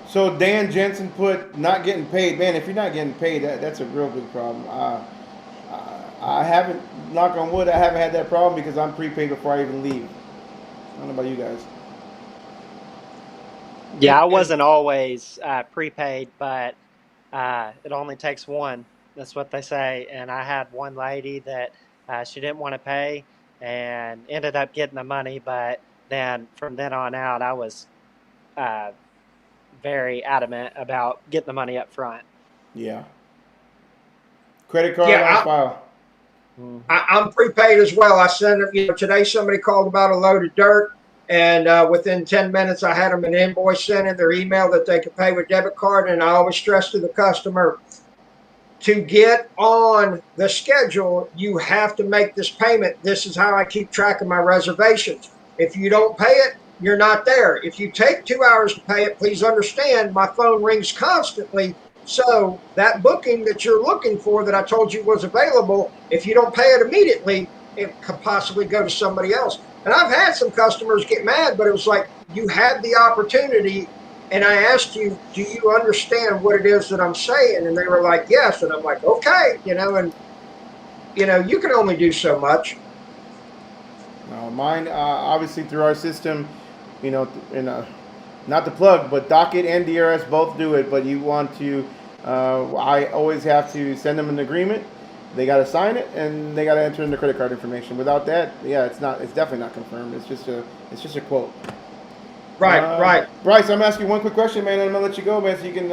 So Dan Jensen put not getting paid. Man, if you're not getting paid, that's a real big problem. I haven't, knock on wood, I haven't had that problem because I'm prepaid before I even leave. I don't know about you guys. Yeah, I wasn't always prepaid, but it only takes one. That's what they say. And I had one lady that she didn't want to pay and ended up getting the money. But then from then on out, I was uh, very adamant about getting the money up front. Yeah. Credit card on Yeah, file. I'm prepaid as well. I sent them, today somebody called about a load of dirt, and within 10 minutes, I had them an invoice sent in their email that they could pay with debit card. And I always stress to the customer, to get on the schedule, you have to make this payment. This is how I keep track of my reservations. If you don't pay it, you're not there. If you take 2 hours to pay it, please understand my phone rings constantly. So that booking that you're looking for that I told you was available, if you don't pay it immediately, it could possibly go to somebody else. And I've had some customers get mad, but it was like, you had the opportunity, and I asked you, do you understand what it is that I'm saying? And they were like, yes. And I'm like, okay, and you can only do so much. Mine, obviously through our system, in not the plug, but Docket and DRS both do it. But you want to, I always have to send them an agreement. They got to sign it and they got to enter in the credit card information. Without that, yeah, it's definitely not confirmed. It's just a quote. Right. Bryce, I'm asking one quick question, man, and I'm gonna let you go, man, so you can,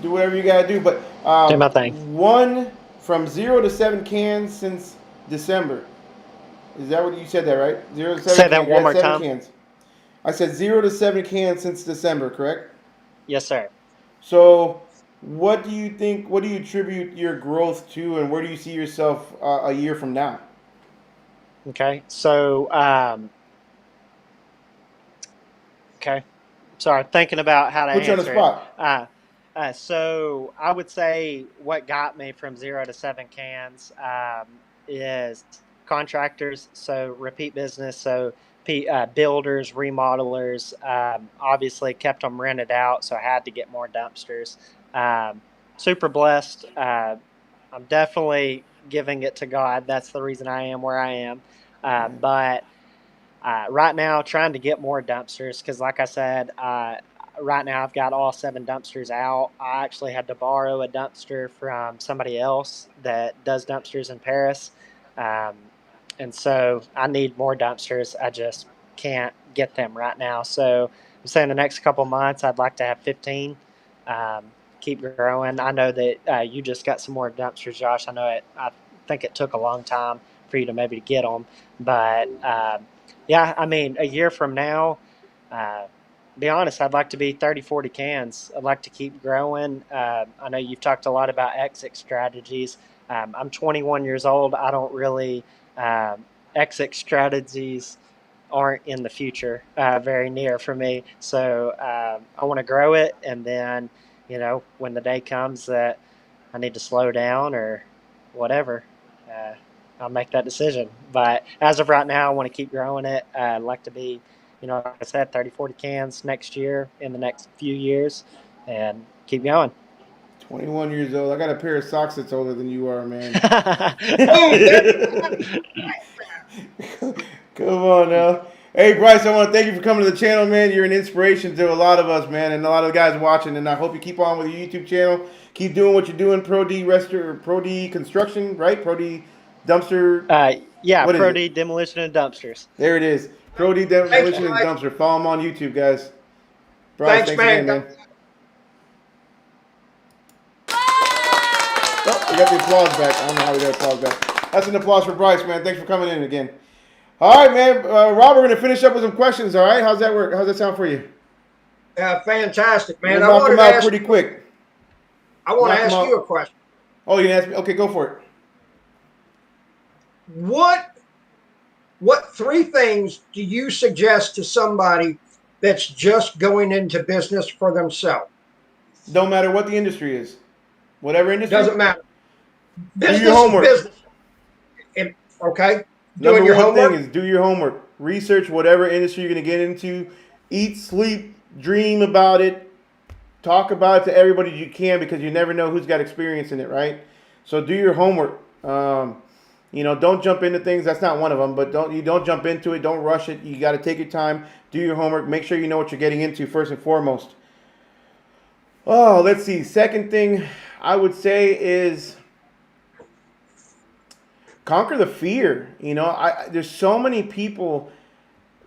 do whatever you gotta do. But Do my thing. one from 0 to 7 cans since December. Is that what you said? That right? 0 to 7. Say that one more 7 time. cans. I said 0 to 7 cans since December, correct? Yes, sir. So, what do you think? What do you attribute your growth to, and where do you see yourself a year from now? Okay. So, okay. Sorry, thinking about how to Put you on the answer spot. it. So I would say what got me from 0 to 7 cans is contractors, so repeat business, so builders, remodelers. Obviously, kept them rented out, so I had to get more dumpsters. Super blessed. I'm definitely giving it to God. That's the reason I am where I am. But right now, trying to get more dumpsters because, like I said, right now I've got all 7 dumpsters out. I actually had to borrow a dumpster from somebody else that does dumpsters in Paris. Um, and so I need more dumpsters. I just can't get them right now. So I'm saying the next couple months, I'd like to have 15. Um, keep growing. I know that you just got some more dumpsters, Josh. I think it took a long time for you to maybe get them, but yeah, I mean, a year from now, uh, be honest, I'd like to be 30, 40 cans. I'd like to keep growing. I know you've talked a lot about exit strategies. I'm 21 years old. I don't really, exit strategies aren't in the future very near for me. So I want to grow it. And then, when the day comes that I need to slow down or whatever, uh, I'll make that decision. But as of right now, I want to keep growing it. I'd like to be, like I said, 30, 40 cans next year in the next few years and keep going. 21 years old. I got a pair of socks that's older than you are, man. Boom. Come on now. Hey, Bryce, I want to thank you for coming to the channel, man. You're an inspiration to a lot of us, man, and a lot of the guys watching. And I hope you keep on with your YouTube channel. Keep doing what you're doing. Pro D Construction, right? Pro D Dumpster. Yeah, What is Pro it? D Demolition and Dumpsters. There it is. Pro D Thanks, Demolition and Mike. Dumpster. Follow them on YouTube, guys. Bryce, Thanks, again, man. man. Oh, we got the applause back. I don't know how we got applause back. That's an applause for Bryce, man. Thanks for coming in again. All right, man. Rob, we're going to finish up with some questions, all right? How's that work? How's that sound for you? Fantastic, man. We'll knock them out pretty quick. I want Knock to 'em ask out. you a question. Oh, you asked me? Okay, go for it. What 3 things do you suggest to somebody that's just going into business for themselves? No matter what the industry is. Whatever industry. Doesn't matter. Do your Business is homework. business. Okay, Number doing your one thing homework. is do your homework. Research whatever industry you're going to get into. Eat, sleep, dream about it. Talk about it to everybody you can because you never know who's got experience in it, right? So do your homework. Don't jump into things. That's not one of them, but don't jump into it. Don't rush it. You got to take your time. Do your homework. Make sure you know what you're getting into first and foremost. Oh, let's see. Second thing I would say is conquer the fear. There's so many people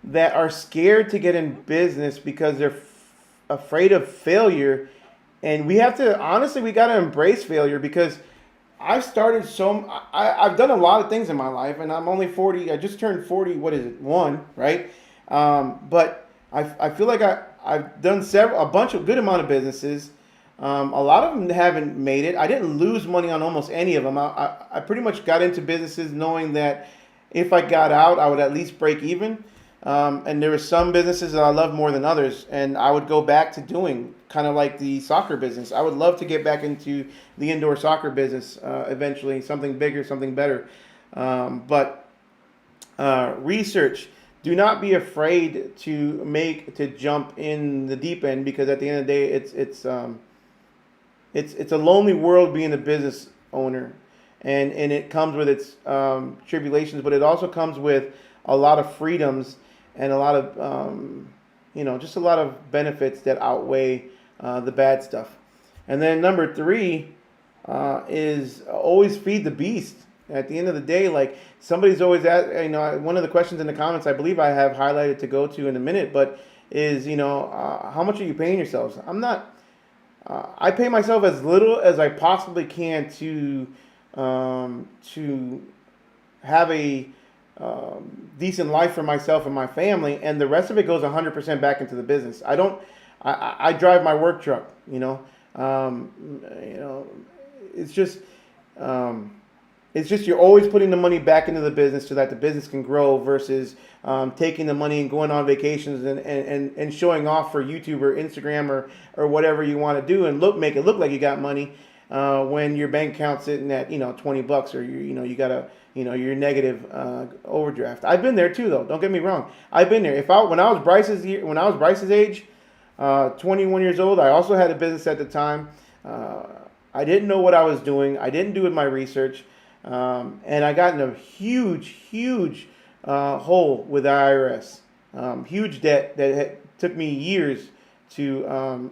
that are scared to get in business because they're afraid of failure, and we have to honestly we got to embrace failure because I've done a lot of things in my life, and I'm only 40. I just turned 40. What is it? One, right? But I feel like I've done a bunch of good amount of businesses. A lot of them haven't made it. I didn't lose money on almost any of them. I pretty much got into businesses knowing that if I got out, I would at least break even. And there were some businesses that I love more than others, and I would go back to doing kind of like the soccer business. I would love to get back into the indoor soccer business eventually, something bigger, something better. But research. Do not be afraid to jump in the deep end because at the end of the day, it's a lonely world being a business owner, and it comes with its tribulations, but it also comes with a lot of freedoms and a lot of just a lot of benefits that outweigh the bad stuff. And then number three is always feed the beast. At the end of the day, like somebody's always one of the questions in the comments I believe I have highlighted to go to in a minute, but is how much are you paying yourselves? I'm not. I pay myself as little as I possibly can to have a decent life for myself and my family, and the rest of it goes 100% back into the business. I don't. I drive my work truck. It's just. It's just you're always putting the money back into the business so that the business can grow versus taking the money and going on vacations and showing off for YouTube or Instagram or whatever you want to do and make it look like you got money when your bank account's sitting at $20 or you got your negative overdraft. I've been there too though. Don't get me wrong. I've been there. When I was Bryce's age, 21 years old, I also had a business at the time. I didn't know what I was doing. I didn't do my research. And I got in a huge hole with the IRS. Huge debt that took me years to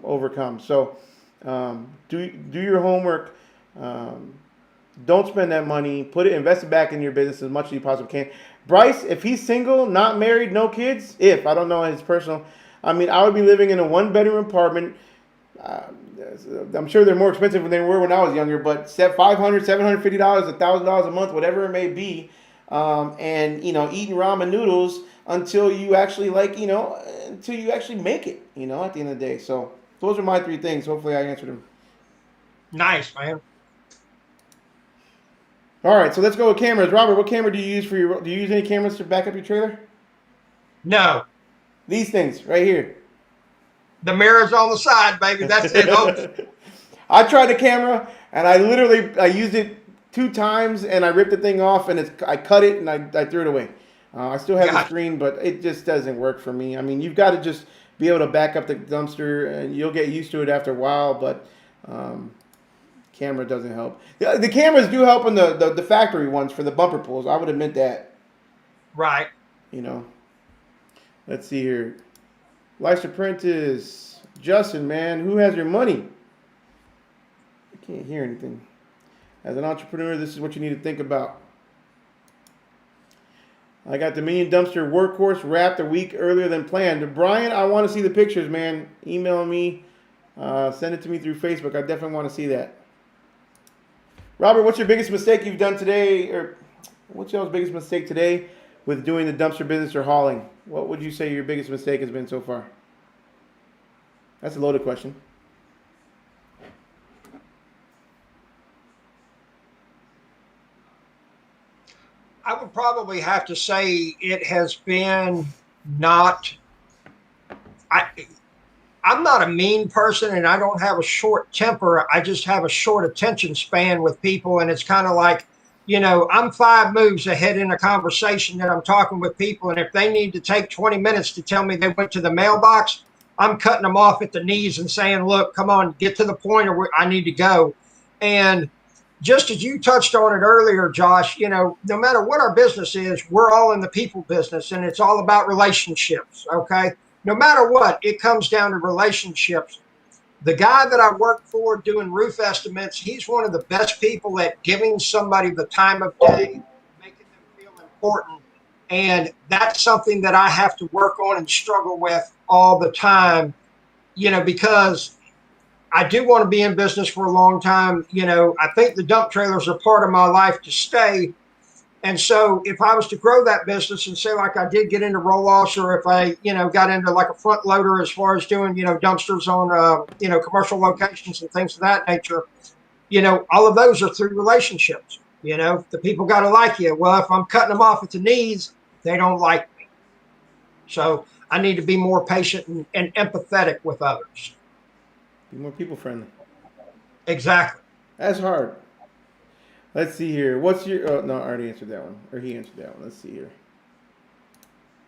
overcome. So do your homework. Don't spend that money. Invest it back in your business as much as you possibly can. Bryce, if he's single, not married, no kids, I don't know his personal. I would be living in a 1-bedroom apartment. I'm sure they're more expensive than they were when I was younger, but $500, $750, $1,000 a month, whatever it may be, and eating ramen noodles until you actually until you actually make it, at the end of the day. So those are my 3 things. Hopefully I answered them. Nice, man. All right, so let's go with cameras. Robert, what camera do you use do you use any cameras to back up your trailer? No. These things right here. The mirror's on the side, baby. That's it. I tried the camera and I used it 2 times and I ripped the thing off and I cut it and I threw it away. I still have the screen, but it just doesn't work for me. You've got to just be able to back up the dumpster and you'll get used to it after a while, but camera doesn't help. The cameras do help in the factory ones for the bumper pulls. I would admit that. Right. Let's see here. Life's Apprentice. Justin, man, who has your money? I can't hear anything. As an entrepreneur, this is what you need to think about. I got the Minion Dumpster Workhorse wrapped a week earlier than planned. Brian, I want to see the pictures, man. Email me. Send it to me through Facebook. I definitely want to see that. Robert, what's your biggest mistake you've done today? Or what's y'all's biggest mistake today with doing the dumpster business or hauling? What would you say your biggest mistake has been so far? That's a loaded question. I would probably have to say it has been not. I I'm not a mean person and I don't have a short temper. I just have a short attention span with people. And it's kind of like, I'm 5 moves ahead in a conversation that I'm talking with people. And if they need to take 20 minutes to tell me they went to the mailbox, I'm cutting them off at the knees and saying, look, come on, get to the point or I need to go. And just as you touched on it earlier, Josh, no matter what our business is, we're all in the people business and it's all about relationships. Okay. No matter what, it comes down to relationships. The guy that I work for doing roof estimates, he's one of the best people at giving somebody the time of day, making them feel important. And that's something that I have to work on and struggle with all the time, because I do want to be in business for a long time. I think the dump trailers are part of my life to stay. And so if I was to grow that business and say like I did get into roll-offs, or if I, got into like a front loader as far as doing, dumpsters on, commercial locations and things of that nature, all of those are through relationships. The people got to like you. Well, if I'm cutting them off at the knees, they don't like me. So I need to be more patient and empathetic with others. Be more people friendly. Exactly. That's hard. Let's see here. What's your? Oh no, I already answered that one, or he answered that one. Let's see here.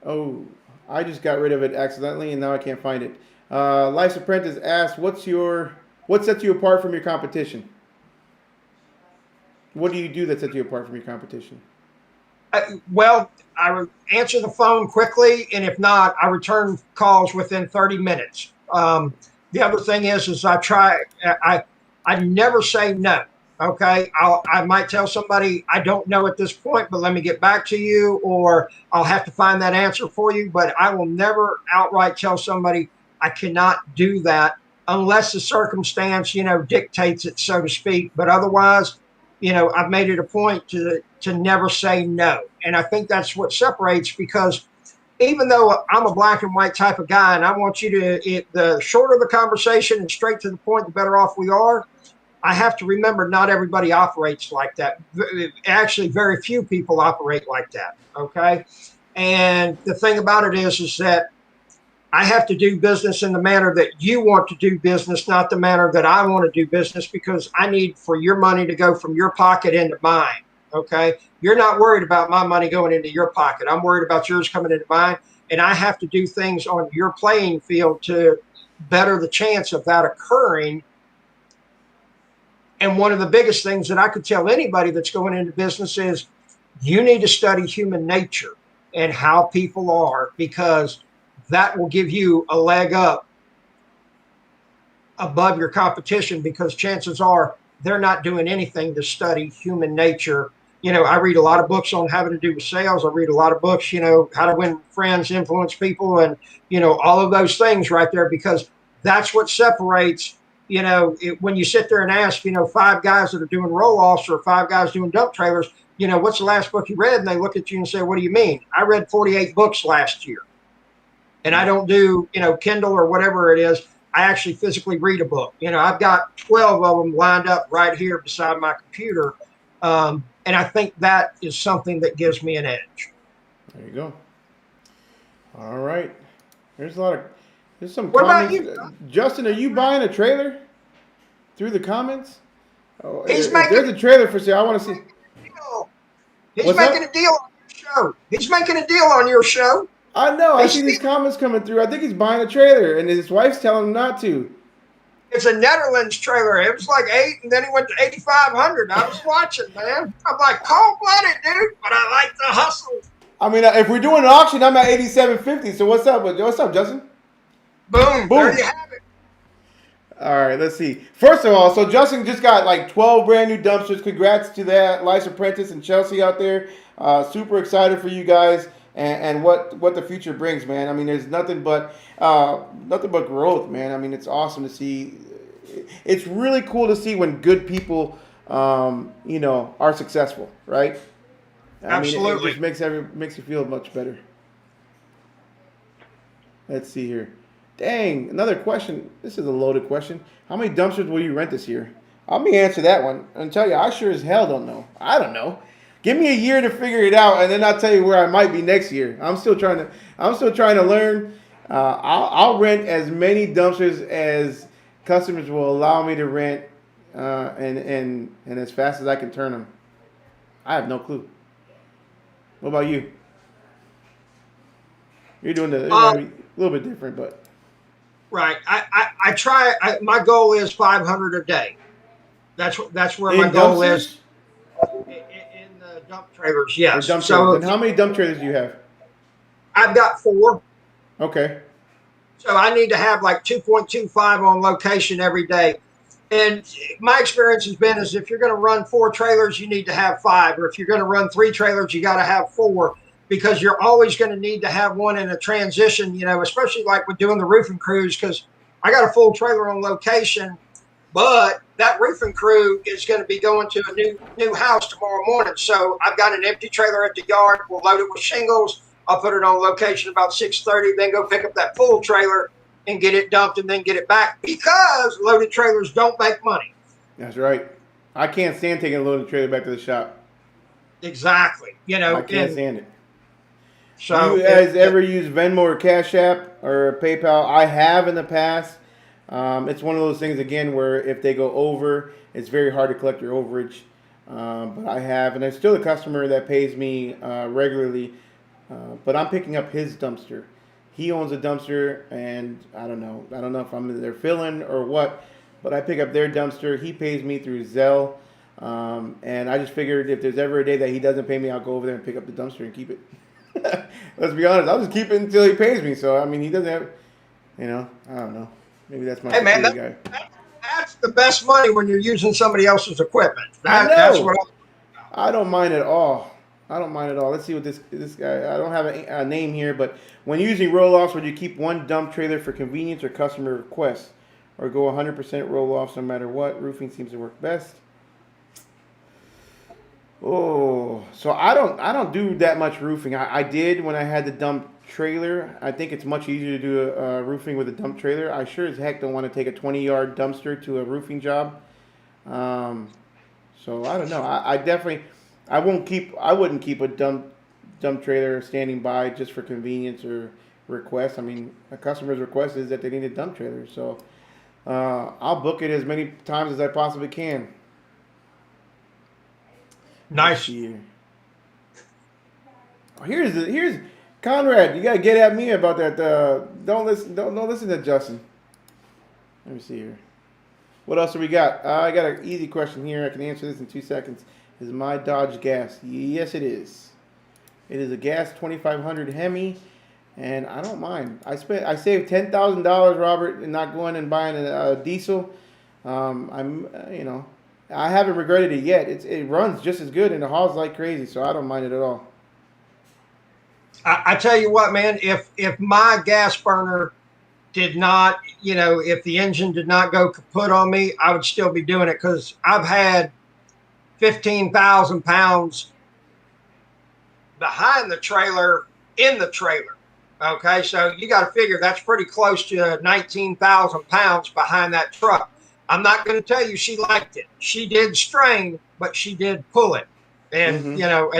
Oh, I just got rid of it accidentally, and now I can't find it. Life's Apprentice asked, "What sets you apart from your competition? What do you do that sets you apart from your competition?" Well, I answer the phone quickly, and if not, I return calls within 30 minutes. The other thing is I never say no. Okay, I might tell somebody I don't know at this point, but let me get back to you, or I'll have to find that answer for you. But I will never outright tell somebody I cannot do that unless the circumstance, dictates it, so to speak. But otherwise, I've made it a point to never say no, and I think that's what separates, because even though I'm a black and white type of guy, and I want you the shorter the conversation and straight to the point, the better off we are. I have to remember not everybody operates like that. Actually, very few people operate like that. Okay. And the thing about it is that I have to do business in the manner that you want to do business, not the manner that I want to do business, because I need for your money to go from your pocket into mine. Okay. You're not worried about my money going into your pocket. I'm worried about yours coming into mine. And I have to do things on your playing field to better the chance of that occurring. And one of the biggest things that I could tell anybody that's going into business is you need to study human nature and how people are, because that will give you a leg up above your competition, because chances are they're not doing anything to study human nature. I read a lot of books on having to do with sales. I read a lot of books, how to win friends, influence people, and, all of those things right there, because that's what separates, when you sit there and ask, 5 guys that are doing roll-offs or 5 guys doing dump trailers, what's the last book you read? And they look at you and say, what do you mean? I read 48 books last year. And I don't do, Kindle or whatever it is. I actually physically read a book. I've got 12 of them lined up right here beside my computer. And I think that is something that gives me an edge. There you go. All right. There's some What comments. about you? Justin, are you buying a trailer through the comments? Oh, if Making, there's a trailer for sale, I want to see. He's making a deal on your show. He's making a deal on your show. I know. I see these comments coming through. I think he's buying a trailer, and his wife's telling him not to. It's a Netherlands trailer. It was like 8, and then he went to 8,500. I was watching, man. I'm like, cold-blooded, dude, but I like the hustle. I mean, if we're doing an auction, I'm at 8,750. So what's up? What's up, Justin? Boom. There you have it. All right, let's see. First of all, so Justin just got like 12 brand new dumpsters. Congrats to that, Life's Apprentice and Chelsea out there. Super excited for you guys and what the future brings, man. I mean, there's nothing but growth, man. I mean, it's awesome to see. It's really cool to see when good people, are successful, right? Absolutely. I mean, it just makes you feel much better. Let's see here. Dang, another question. This is a loaded question. How many dumpsters will you rent this year? Let me answer that one and tell you, I sure as hell don't know. I don't know. Give me a year to figure it out, and then I'll tell you where I might be next year. I'm still trying to learn. I'll rent as many dumpsters as customers will allow me to rent, and as fast as I can turn them. I have no clue. What about you? You're doing Uh, a little bit different, but right. I try. My goal is 500 a day. That's where my in goal is dumpsters in the dump trailers. or Yes. dump trailers. So And how many dump trailers do you have? I've got four. Okay. So I need to have like 2.25 on location every day. And my experience has been is if you're going to run four trailers, you need to have five. Or if you're going to run three trailers, you got to have four because you're always going to need to have one in a transition, especially like with doing the roofing crews because I got a full trailer on location, but that roofing crew is going to be going to a new house tomorrow morning. So I've got an empty trailer at the yard. We'll load it with shingles. I'll put it on location about 6:30, then go pick up that full trailer and get it dumped and then get it back because loaded trailers don't make money. That's right. I can't stand taking a loaded trailer back to the shop. Exactly. I can't And stand it. Do you so guys ever use Venmo or Cash App or PayPal? I have in the past. It's one of those things again where if they go over, it's very hard to collect your overage. But I have, and there's still a customer that pays me regularly. But I'm picking up his dumpster. He owns a dumpster, and I don't know. I don't know if I'm their fill-in or what. But I pick up their dumpster. He pays me through Zelle. And I just figured if there's ever a day that he doesn't pay me, I'll go over there and pick up the dumpster and keep it. Let's be honest. I'll just keep it until he pays me. So I mean, he doesn't have, I don't know. Maybe that's my hey man, security guy. that's the best money when you're using somebody else's equipment. I That's know. what I don't mind at all. I don't mind at all. Let's see what this guy. I don't have a name here, but when using roll-offs, would you keep one dump trailer for convenience or customer requests, or go 100% roll-offs no matter what? Roofing seems to work best. Oh, so I don't do that much roofing. I did when I had the dump trailer. I think it's much easier to do a roofing with a dump trailer. I sure as heck don't want to take a 20-yard dumpster to a roofing job. Um, so I don't know. I definitely I wouldn't keep a dump trailer standing by just for convenience or request. I mean, a customer's request is that they need a dump trailer, so I'll book it as many times as I possibly can. Let's nice. see here. Oh, here's Conrad. You gotta get at me about that. Don't listen to Justin. Let me see here. What else do we got? I got an easy question here. I can answer this in 2 seconds. Is my Dodge gas? Yes, it is. It is a gas 2500 Hemi, and I don't mind. I saved $10,000, Robert, in not going and buying a diesel. I haven't regretted it yet. It runs just as good and it hauls like crazy, so I don't mind it at all. I tell you what, man, if my gas burner did not, if the engine did not go kaput on me, I would still be doing it because I've had 15,000 pounds behind the trailer in the trailer. Okay, so you got to figure that's pretty close to 19,000 pounds behind that truck. I'm not going to tell you she liked it. She did strain, but she did pull it. And, Mm-hmm.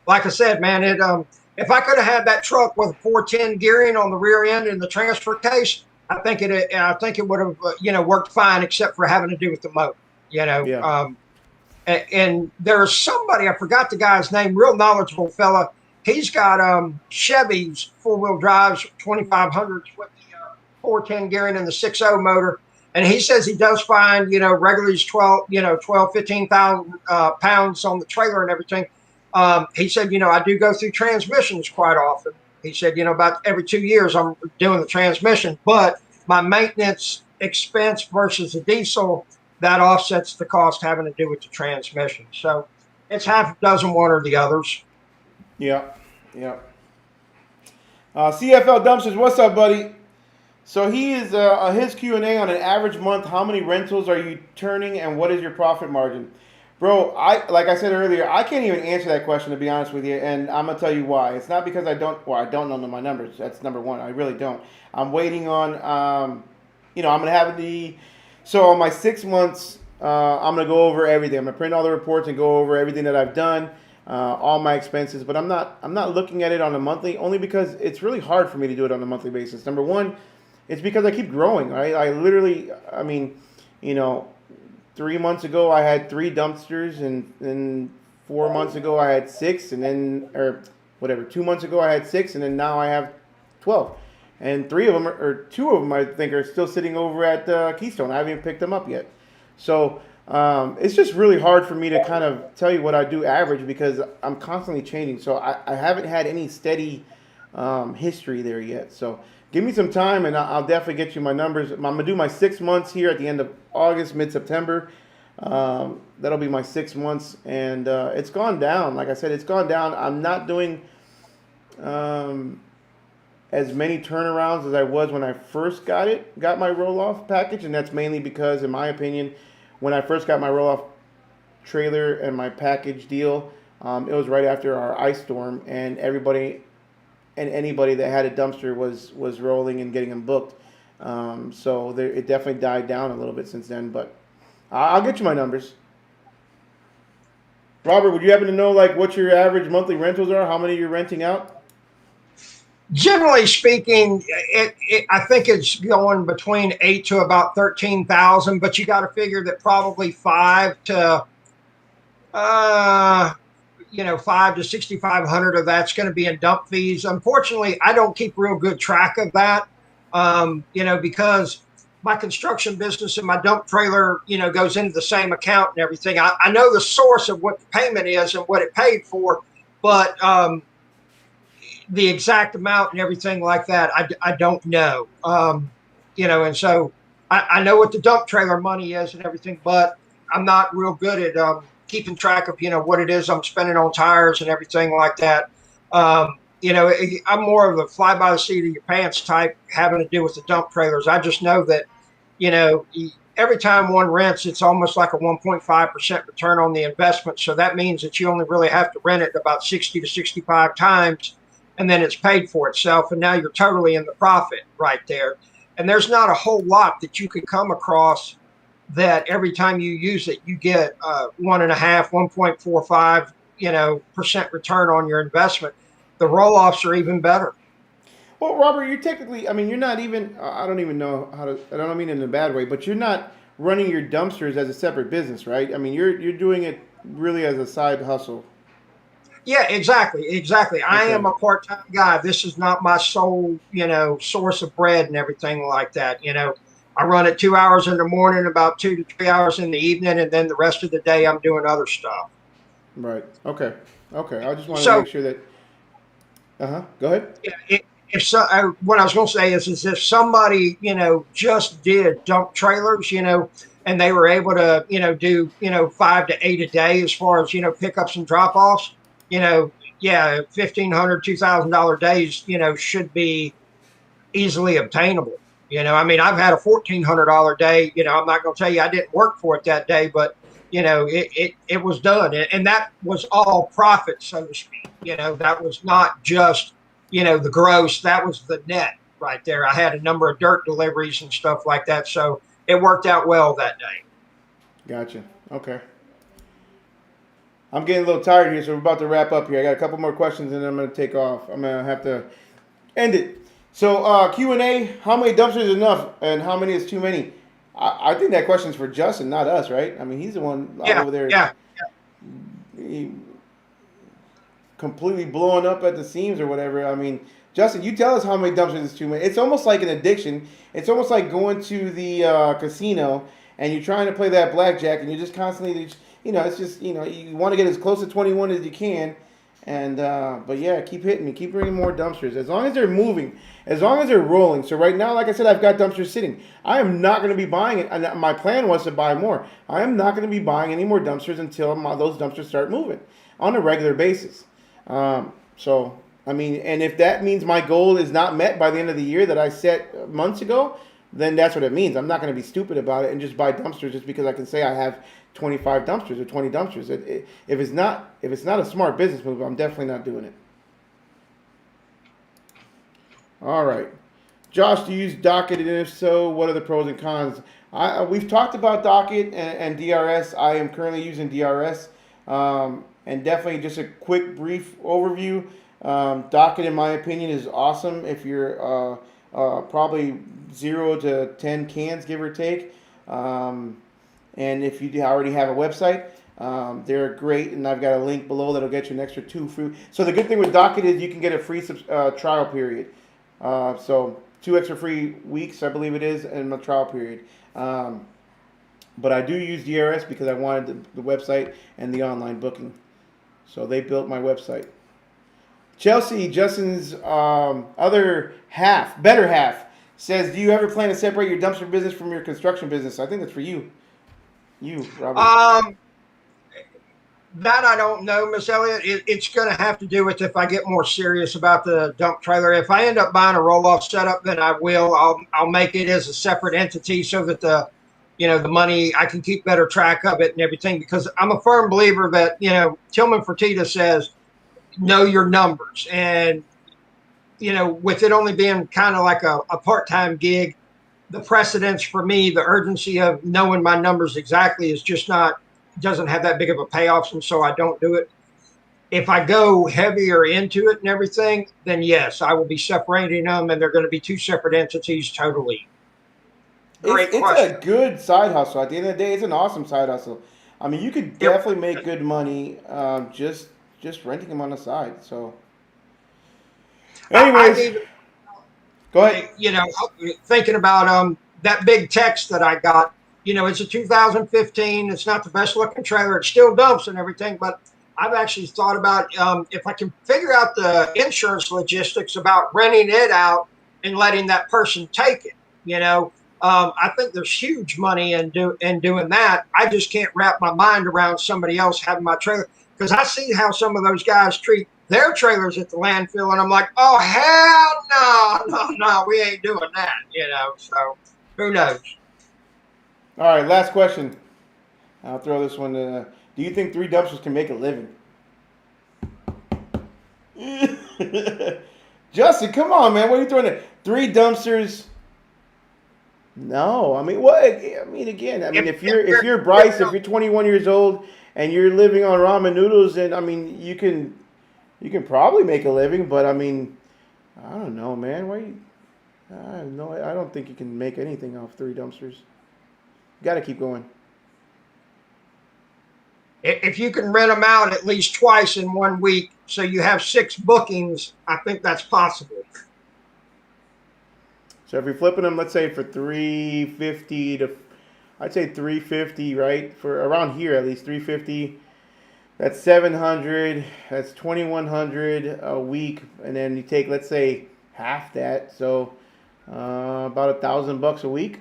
like I said, man, if I could have had that truck with 410 gearing on the rear end and the transfer case, I think it would have worked fine, except for having to do with the motor. You know, Yeah. and there's somebody, I forgot the guy's name, real knowledgeable fella. He's got Chevy's four-wheel drives, 2500s with the 410 gearing and the 6.0 motor. And he says he does find, regularly 15,000 pounds on the trailer and everything. He said, I do go through transmissions quite often. He said, about every 2 years I'm doing the transmission, but my maintenance expense versus a diesel, that offsets the cost having to do with the transmission. So it's half a dozen, one or the others. Yeah. Yeah. CFL Dumpsters, what's up, buddy? So he is his Q&A on an average month. How many rentals are you turning, and what is your profit margin, bro? Like I said earlier, I can't even answer that question to be honest with you, and I'm gonna tell you why. It's not because I don't know my numbers. That's number one. I really don't. I'm waiting on I'm gonna have so on my 6 months. I'm gonna go over everything. I'm gonna print all the reports and go over everything that I've done. all my expenses. But I'm not looking at it on a monthly, only because it's really hard for me to do it on a monthly basis. Number one, it's because I keep growing. Right? I literally, I mean, you know, 3 months ago I had three dumpsters, and 4 months ago I had six, and then or whatever 2 months ago I had six, and then now I have 12, and three of them or two of them I think are still sitting over at Keystone. I haven't even picked them up yet. So it's just really hard for me to kind of tell you what I do average because I'm constantly changing. So I haven't had any steady history there yet. So give me some time, and I'll definitely get you my numbers. I'm gonna do my 6 months here at the end of August, mid-September. That'll be my 6 months, and it's gone down. Like I said, it's gone down. I'm not doing as many turnarounds as I was when I first got my roll-off package, and that's mainly because, in my opinion, when I first got my roll-off trailer and my package deal, it was right after our ice storm, and everybody and anybody that had a dumpster was rolling and getting them booked. So it definitely died down a little bit since then, but I'll get you my numbers. Robert, would you happen to know like what your average monthly rentals are? How many you're renting out? Generally speaking, I think it's going between 8 to about 13,000, but you got to figure that probably 5 to 6,500 of that's going to be in dump fees. Unfortunately, I don't keep real good track of that, because my construction business and my dump trailer, goes into the same account and everything. I know the source of what the payment is and what it paid for, but the exact amount and everything like that, I don't know. And so I know what the dump trailer money is and everything, but I'm not real good at keeping track of, what it is I'm spending on tires and everything like that. I'm more of a fly by the seat of your pants type having to do with the dump trailers. I just know that, every time one rents, it's almost like a 1.5% return on the investment. So that means that you only really have to rent it about 60 to 65 times, and then it's paid for itself. And now you're totally in the profit right there. And there's not a whole lot that you can come across that every time you use it, you get 1.45, percent return on your investment. The roll-offs are even better. Well, Robert, you're technically, I mean, you're not even, I don't even know how to, I don't mean it in a bad way, but you're not running your dumpsters as a separate business, right? I mean, you're doing it really as a side hustle. Yeah, exactly. I Okay. am a part-time guy. This is not my sole, source of bread and everything like that. I run it 2 hours in the morning, about 2 to 3 hours in the evening, and then the rest of the day I'm doing other stuff. Right. Okay. Okay. I just wanted to make So sure that, uh-huh. Go ahead. if so, what I was going to say is if somebody, just did dump trailers, and they were able to, do, 5 to 8 a day as far as, pickups and drop offs, yeah, $1,500, $2,000 days, should be easily obtainable. I mean, I've had a $1,400 day. I'm not going to tell you I didn't work for it that day, but it was done, and that was all profit, so to speak. That was not just the gross. That was the net right there. I had a number of dirt deliveries and stuff like that, so it worked out well that day. Gotcha. Okay. I'm getting a little tired here, so we're about to wrap up here. I got a couple more questions, and then I'm going to take off. I'm going to have to end it. So Q&A, how many dumpsters is enough, and how many is too many? I think that question's for Justin, not us, right? I mean, he's the one Yeah, over there yeah. he, completely blowing up at the seams or whatever. I mean, Justin, you tell us how many dumpsters is too many. It's almost like an addiction. It's almost like going to the casino and you're trying to play that blackjack and you're just constantly, it's just, you want to get as close to 21 as you can. And, but yeah, keep hitting me. Keep bringing more dumpsters. As long as they're moving, as long as they're rolling. So right now, like I said, I've got dumpsters sitting. I am not going to be buying it. And my plan was to buy more. I am not going to be buying any more dumpsters until those dumpsters start moving on a regular basis. So, I mean, and if that means my goal is not met by the end of the year that I set months ago, then that's what it means. I'm not going to be stupid about it and just buy dumpsters just because I can say I have 25 dumpsters or 20 dumpsters. If it's not a smart business move, I'm definitely not doing it. All right. Josh, do you use Docket? And if so, what are the pros and cons? We've talked about Docket and DRS. I am currently using DRS. and definitely just a quick, brief overview. Docket, in my opinion, is awesome if you're probably 0 to 10 cans, give or take. And if you already have a website, they're great, and I've got a link below that'll get you an extra 2 free. So the good thing with Docket is you can get a free trial period. So 2 extra free weeks, I believe it is, in the trial period. But I do use DRS because I wanted the website and the online booking. So they built my website. Chelsea, Justin's other half, better half, says, do you ever plan to separate your dumpster business from your construction business? I think that's for you. You, Robert. That I don't know, Miss Elliott. It's going to have to do with if I get more serious about the dump trailer. If I end up buying a roll-off setup, then I will. I'll make it as a separate entity so that the money, I can keep better track of it and everything. Because I'm a firm believer that Tillman Fertitta says, know your numbers, and with it only being kind of like a part-time gig, the precedence for me, the urgency of knowing my numbers exactly is just doesn't have that big of a payoff, and so I don't do it. If I go heavier into it and everything, then yes, I will be separating them, and they're going to be 2 separate entities totally. It's a good side hustle. At the end of the day, it's an awesome side hustle. I mean, you could definitely make good money just renting them on the side. So, anyways, go ahead. Thinking about that big text that I got. It's a 2015. It's not the best looking trailer. It still dumps and everything, but I've actually thought about if I can figure out the insurance logistics about renting it out and letting that person take it. I think there's huge money in doing that. I just can't wrap my mind around somebody else having my trailer, because I see how some of those guys treat their trailers at the landfill, and I'm like, oh hell no, we ain't doing that. So who knows? All right, last question. I'll throw this one. Do you think 3 dumpsters can make a living? Justin, come on, man. What are you throwing at? 3 dumpsters? No, I mean, what? I mean, again, if you're Bryce, if you're 21 years old and you're living on ramen noodles, and I mean, you can probably make a living, but I mean, I don't know, man. I don't think you can make anything off 3 dumpsters. Got to keep going. If you can rent them out at least twice in 1 week, so you have 6 bookings, I think that's possible. So if you're flipping them, let's say for $350 I'd say $350, right? For around here at least $350. That's $700. That's $2,100 a week, and then you take, let's say, half that, so about $1,000 a week.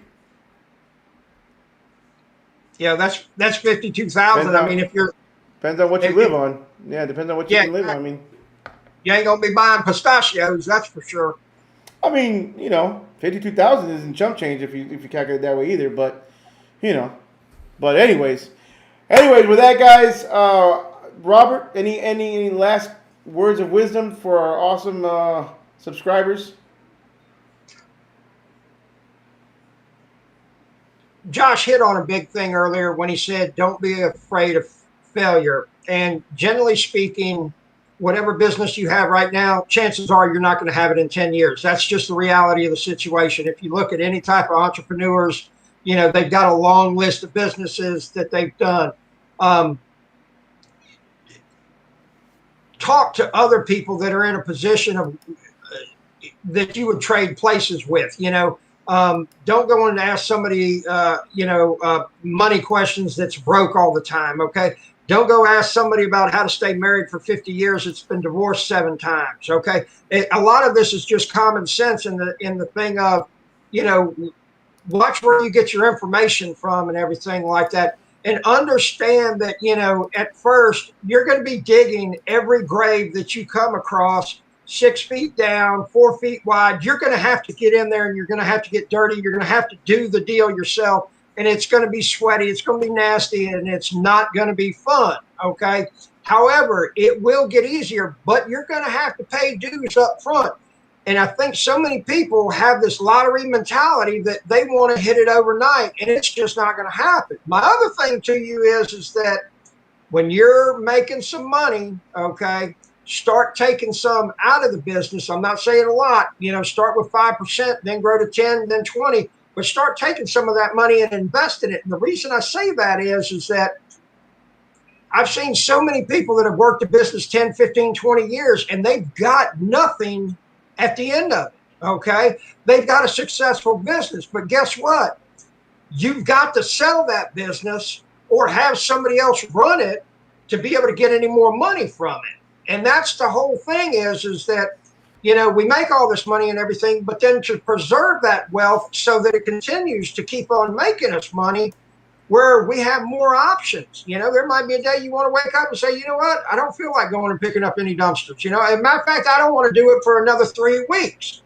Yeah, that's 52,000. I mean, if you're depends on what you live on. Yeah, depends on what you can live on. I mean, you ain't gonna be buying pistachios, that's for sure. I mean, 52,000 isn't chump change if you calculate it that way either. But but anyways, with that, guys, Robert, any last words of wisdom for our awesome subscribers? Josh hit on a big thing earlier when he said, don't be afraid of failure. And generally speaking, whatever business you have right now, chances are you're not going to have it in 10 years. That's just the reality of the situation. If you look at any type of entrepreneurs, they've got a long list of businesses that they've done. Talk to other people that are in a position of that you would trade places with. Don't go and ask somebody, money questions that's broke all the time. Okay. Don't go ask somebody about how to stay married for 50 years. It's been divorced 7 times. Okay. A lot of this is just common sense in the thing of, watch where you get your information from and everything like that. And understand that, at first you're going to be digging every grave that you come across 6 feet down, 4 feet wide. You're going to have to get in there and you're going to have to get dirty. You're going to have to do the deal yourself. And it's going to be sweaty. It's going to be nasty, and it's not going to be fun. Okay. However, it will get easier, but you're going to have to pay dues up front. And I think so many people have this lottery mentality that they want to hit it overnight, and it's just not going to happen. My other thing to you is that when you're making some money, okay, start taking some out of the business. I'm not saying a lot, start with 5%, then grow to 10, then 20, but start taking some of that money and invest in it. And the reason I say that is that I've seen so many people that have worked a business 10, 15, 20 years, and they've got nothing at the end of it. Okay. They've got a successful business, but guess what? You've got to sell that business or have somebody else run it to be able to get any more money from it. And that's the whole thing is that, we make all this money and everything, but then to preserve that wealth so that it continues to keep on making us money, where we have more options. There might be a day you want to wake up and say, you know what, I don't feel like going and picking up any dumpsters. As a matter of fact, I don't want to do it for another 3 weeks.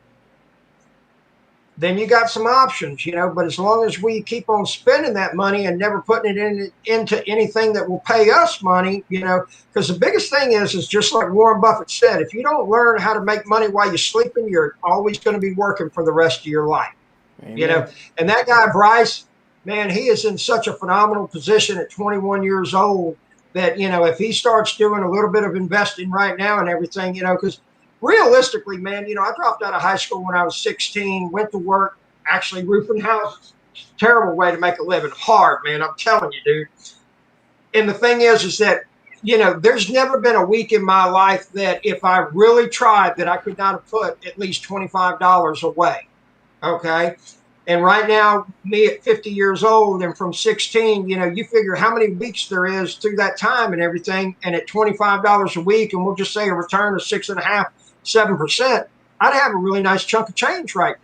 Then you got some options, but as long as we keep on spending that money and never putting it into anything that will pay us money, because the biggest thing is just like Warren Buffett said, if you don't learn how to make money while you're sleeping, you're always going to be working for the rest of your life. Amen. And that guy, Bryce, man, he is in such a phenomenal position at 21 years old that, if he starts doing a little bit of investing right now and everything, because realistically, man, I dropped out of high school when I was 16, went to work, actually roofing houses. Terrible way to make a living. Hard, man. I'm telling you, dude. And the thing is that, there's never been a week in my life that if I really tried that I could not have put at least $25 away. Okay. And right now, me at 50 years old and from 16, you figure how many weeks there is through that time and everything. And at $25 a week, and we'll just say a return of 6.5%, 7%, I'd have a really nice chunk of change right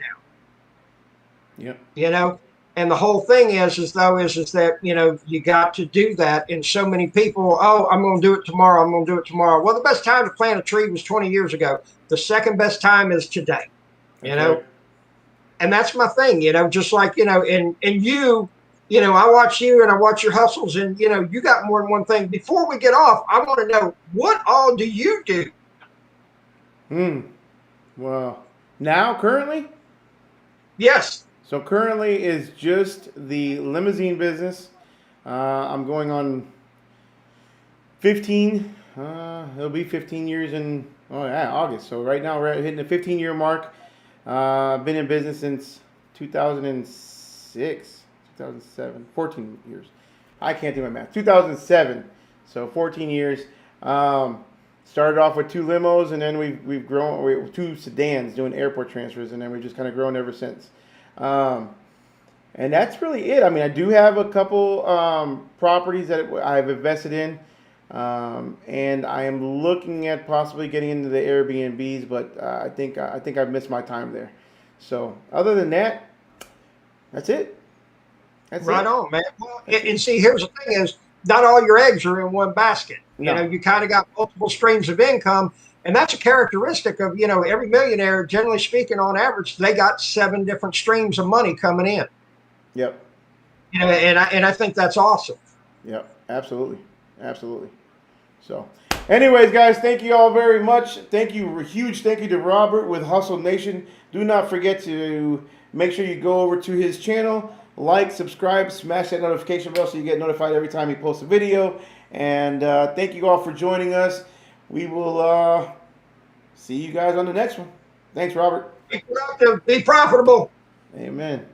now. Yep. And the whole thing is that, you got to do that. And so many people, oh, I'm going to do it tomorrow. I'm going to do it tomorrow. Well, the best time to plant a tree was 20 years ago. The second best time is today, Right. And that's my thing, just like, and you, I watch you and I watch your hustles and, you got more than one thing. Before we get off, I want to know, what all do you do? Well, now currently? Yes. So currently is just the limousine business. I'm going on 15. It'll be 15 years in August. So right now we're hitting the 15-year mark. I've been in business since 2006, 2007, 14 years. I can't do my math. 2007. So 14 years. Started off with 2 limos, and then we've grown. 2 sedans doing airport transfers, and then we've just kind of grown ever since. And that's really it. I mean, I do have a couple properties that I've invested in, and I am looking at possibly getting into the Airbnbs, but I think I've missed my time there. So other than that, that's it. That's right it. on, man. Well, and see, here's the thing: is not all your eggs are in one basket. No. You kind of got multiple streams of income. And that's a characteristic of, every millionaire, generally speaking, on average, they got 7 different streams of money coming in. Yep. And I think that's awesome. Yep. Absolutely. Absolutely. So, anyways, guys, thank you all very much. Huge thank you to Robert with Hustle Nation. Do not forget to make sure you go over to his channel, like, subscribe, smash that notification bell so you get notified every time he posts a video. And thank you all for joining us. We will see you guys on the next one. Thanks, Robert. Be productive, be profitable. Amen.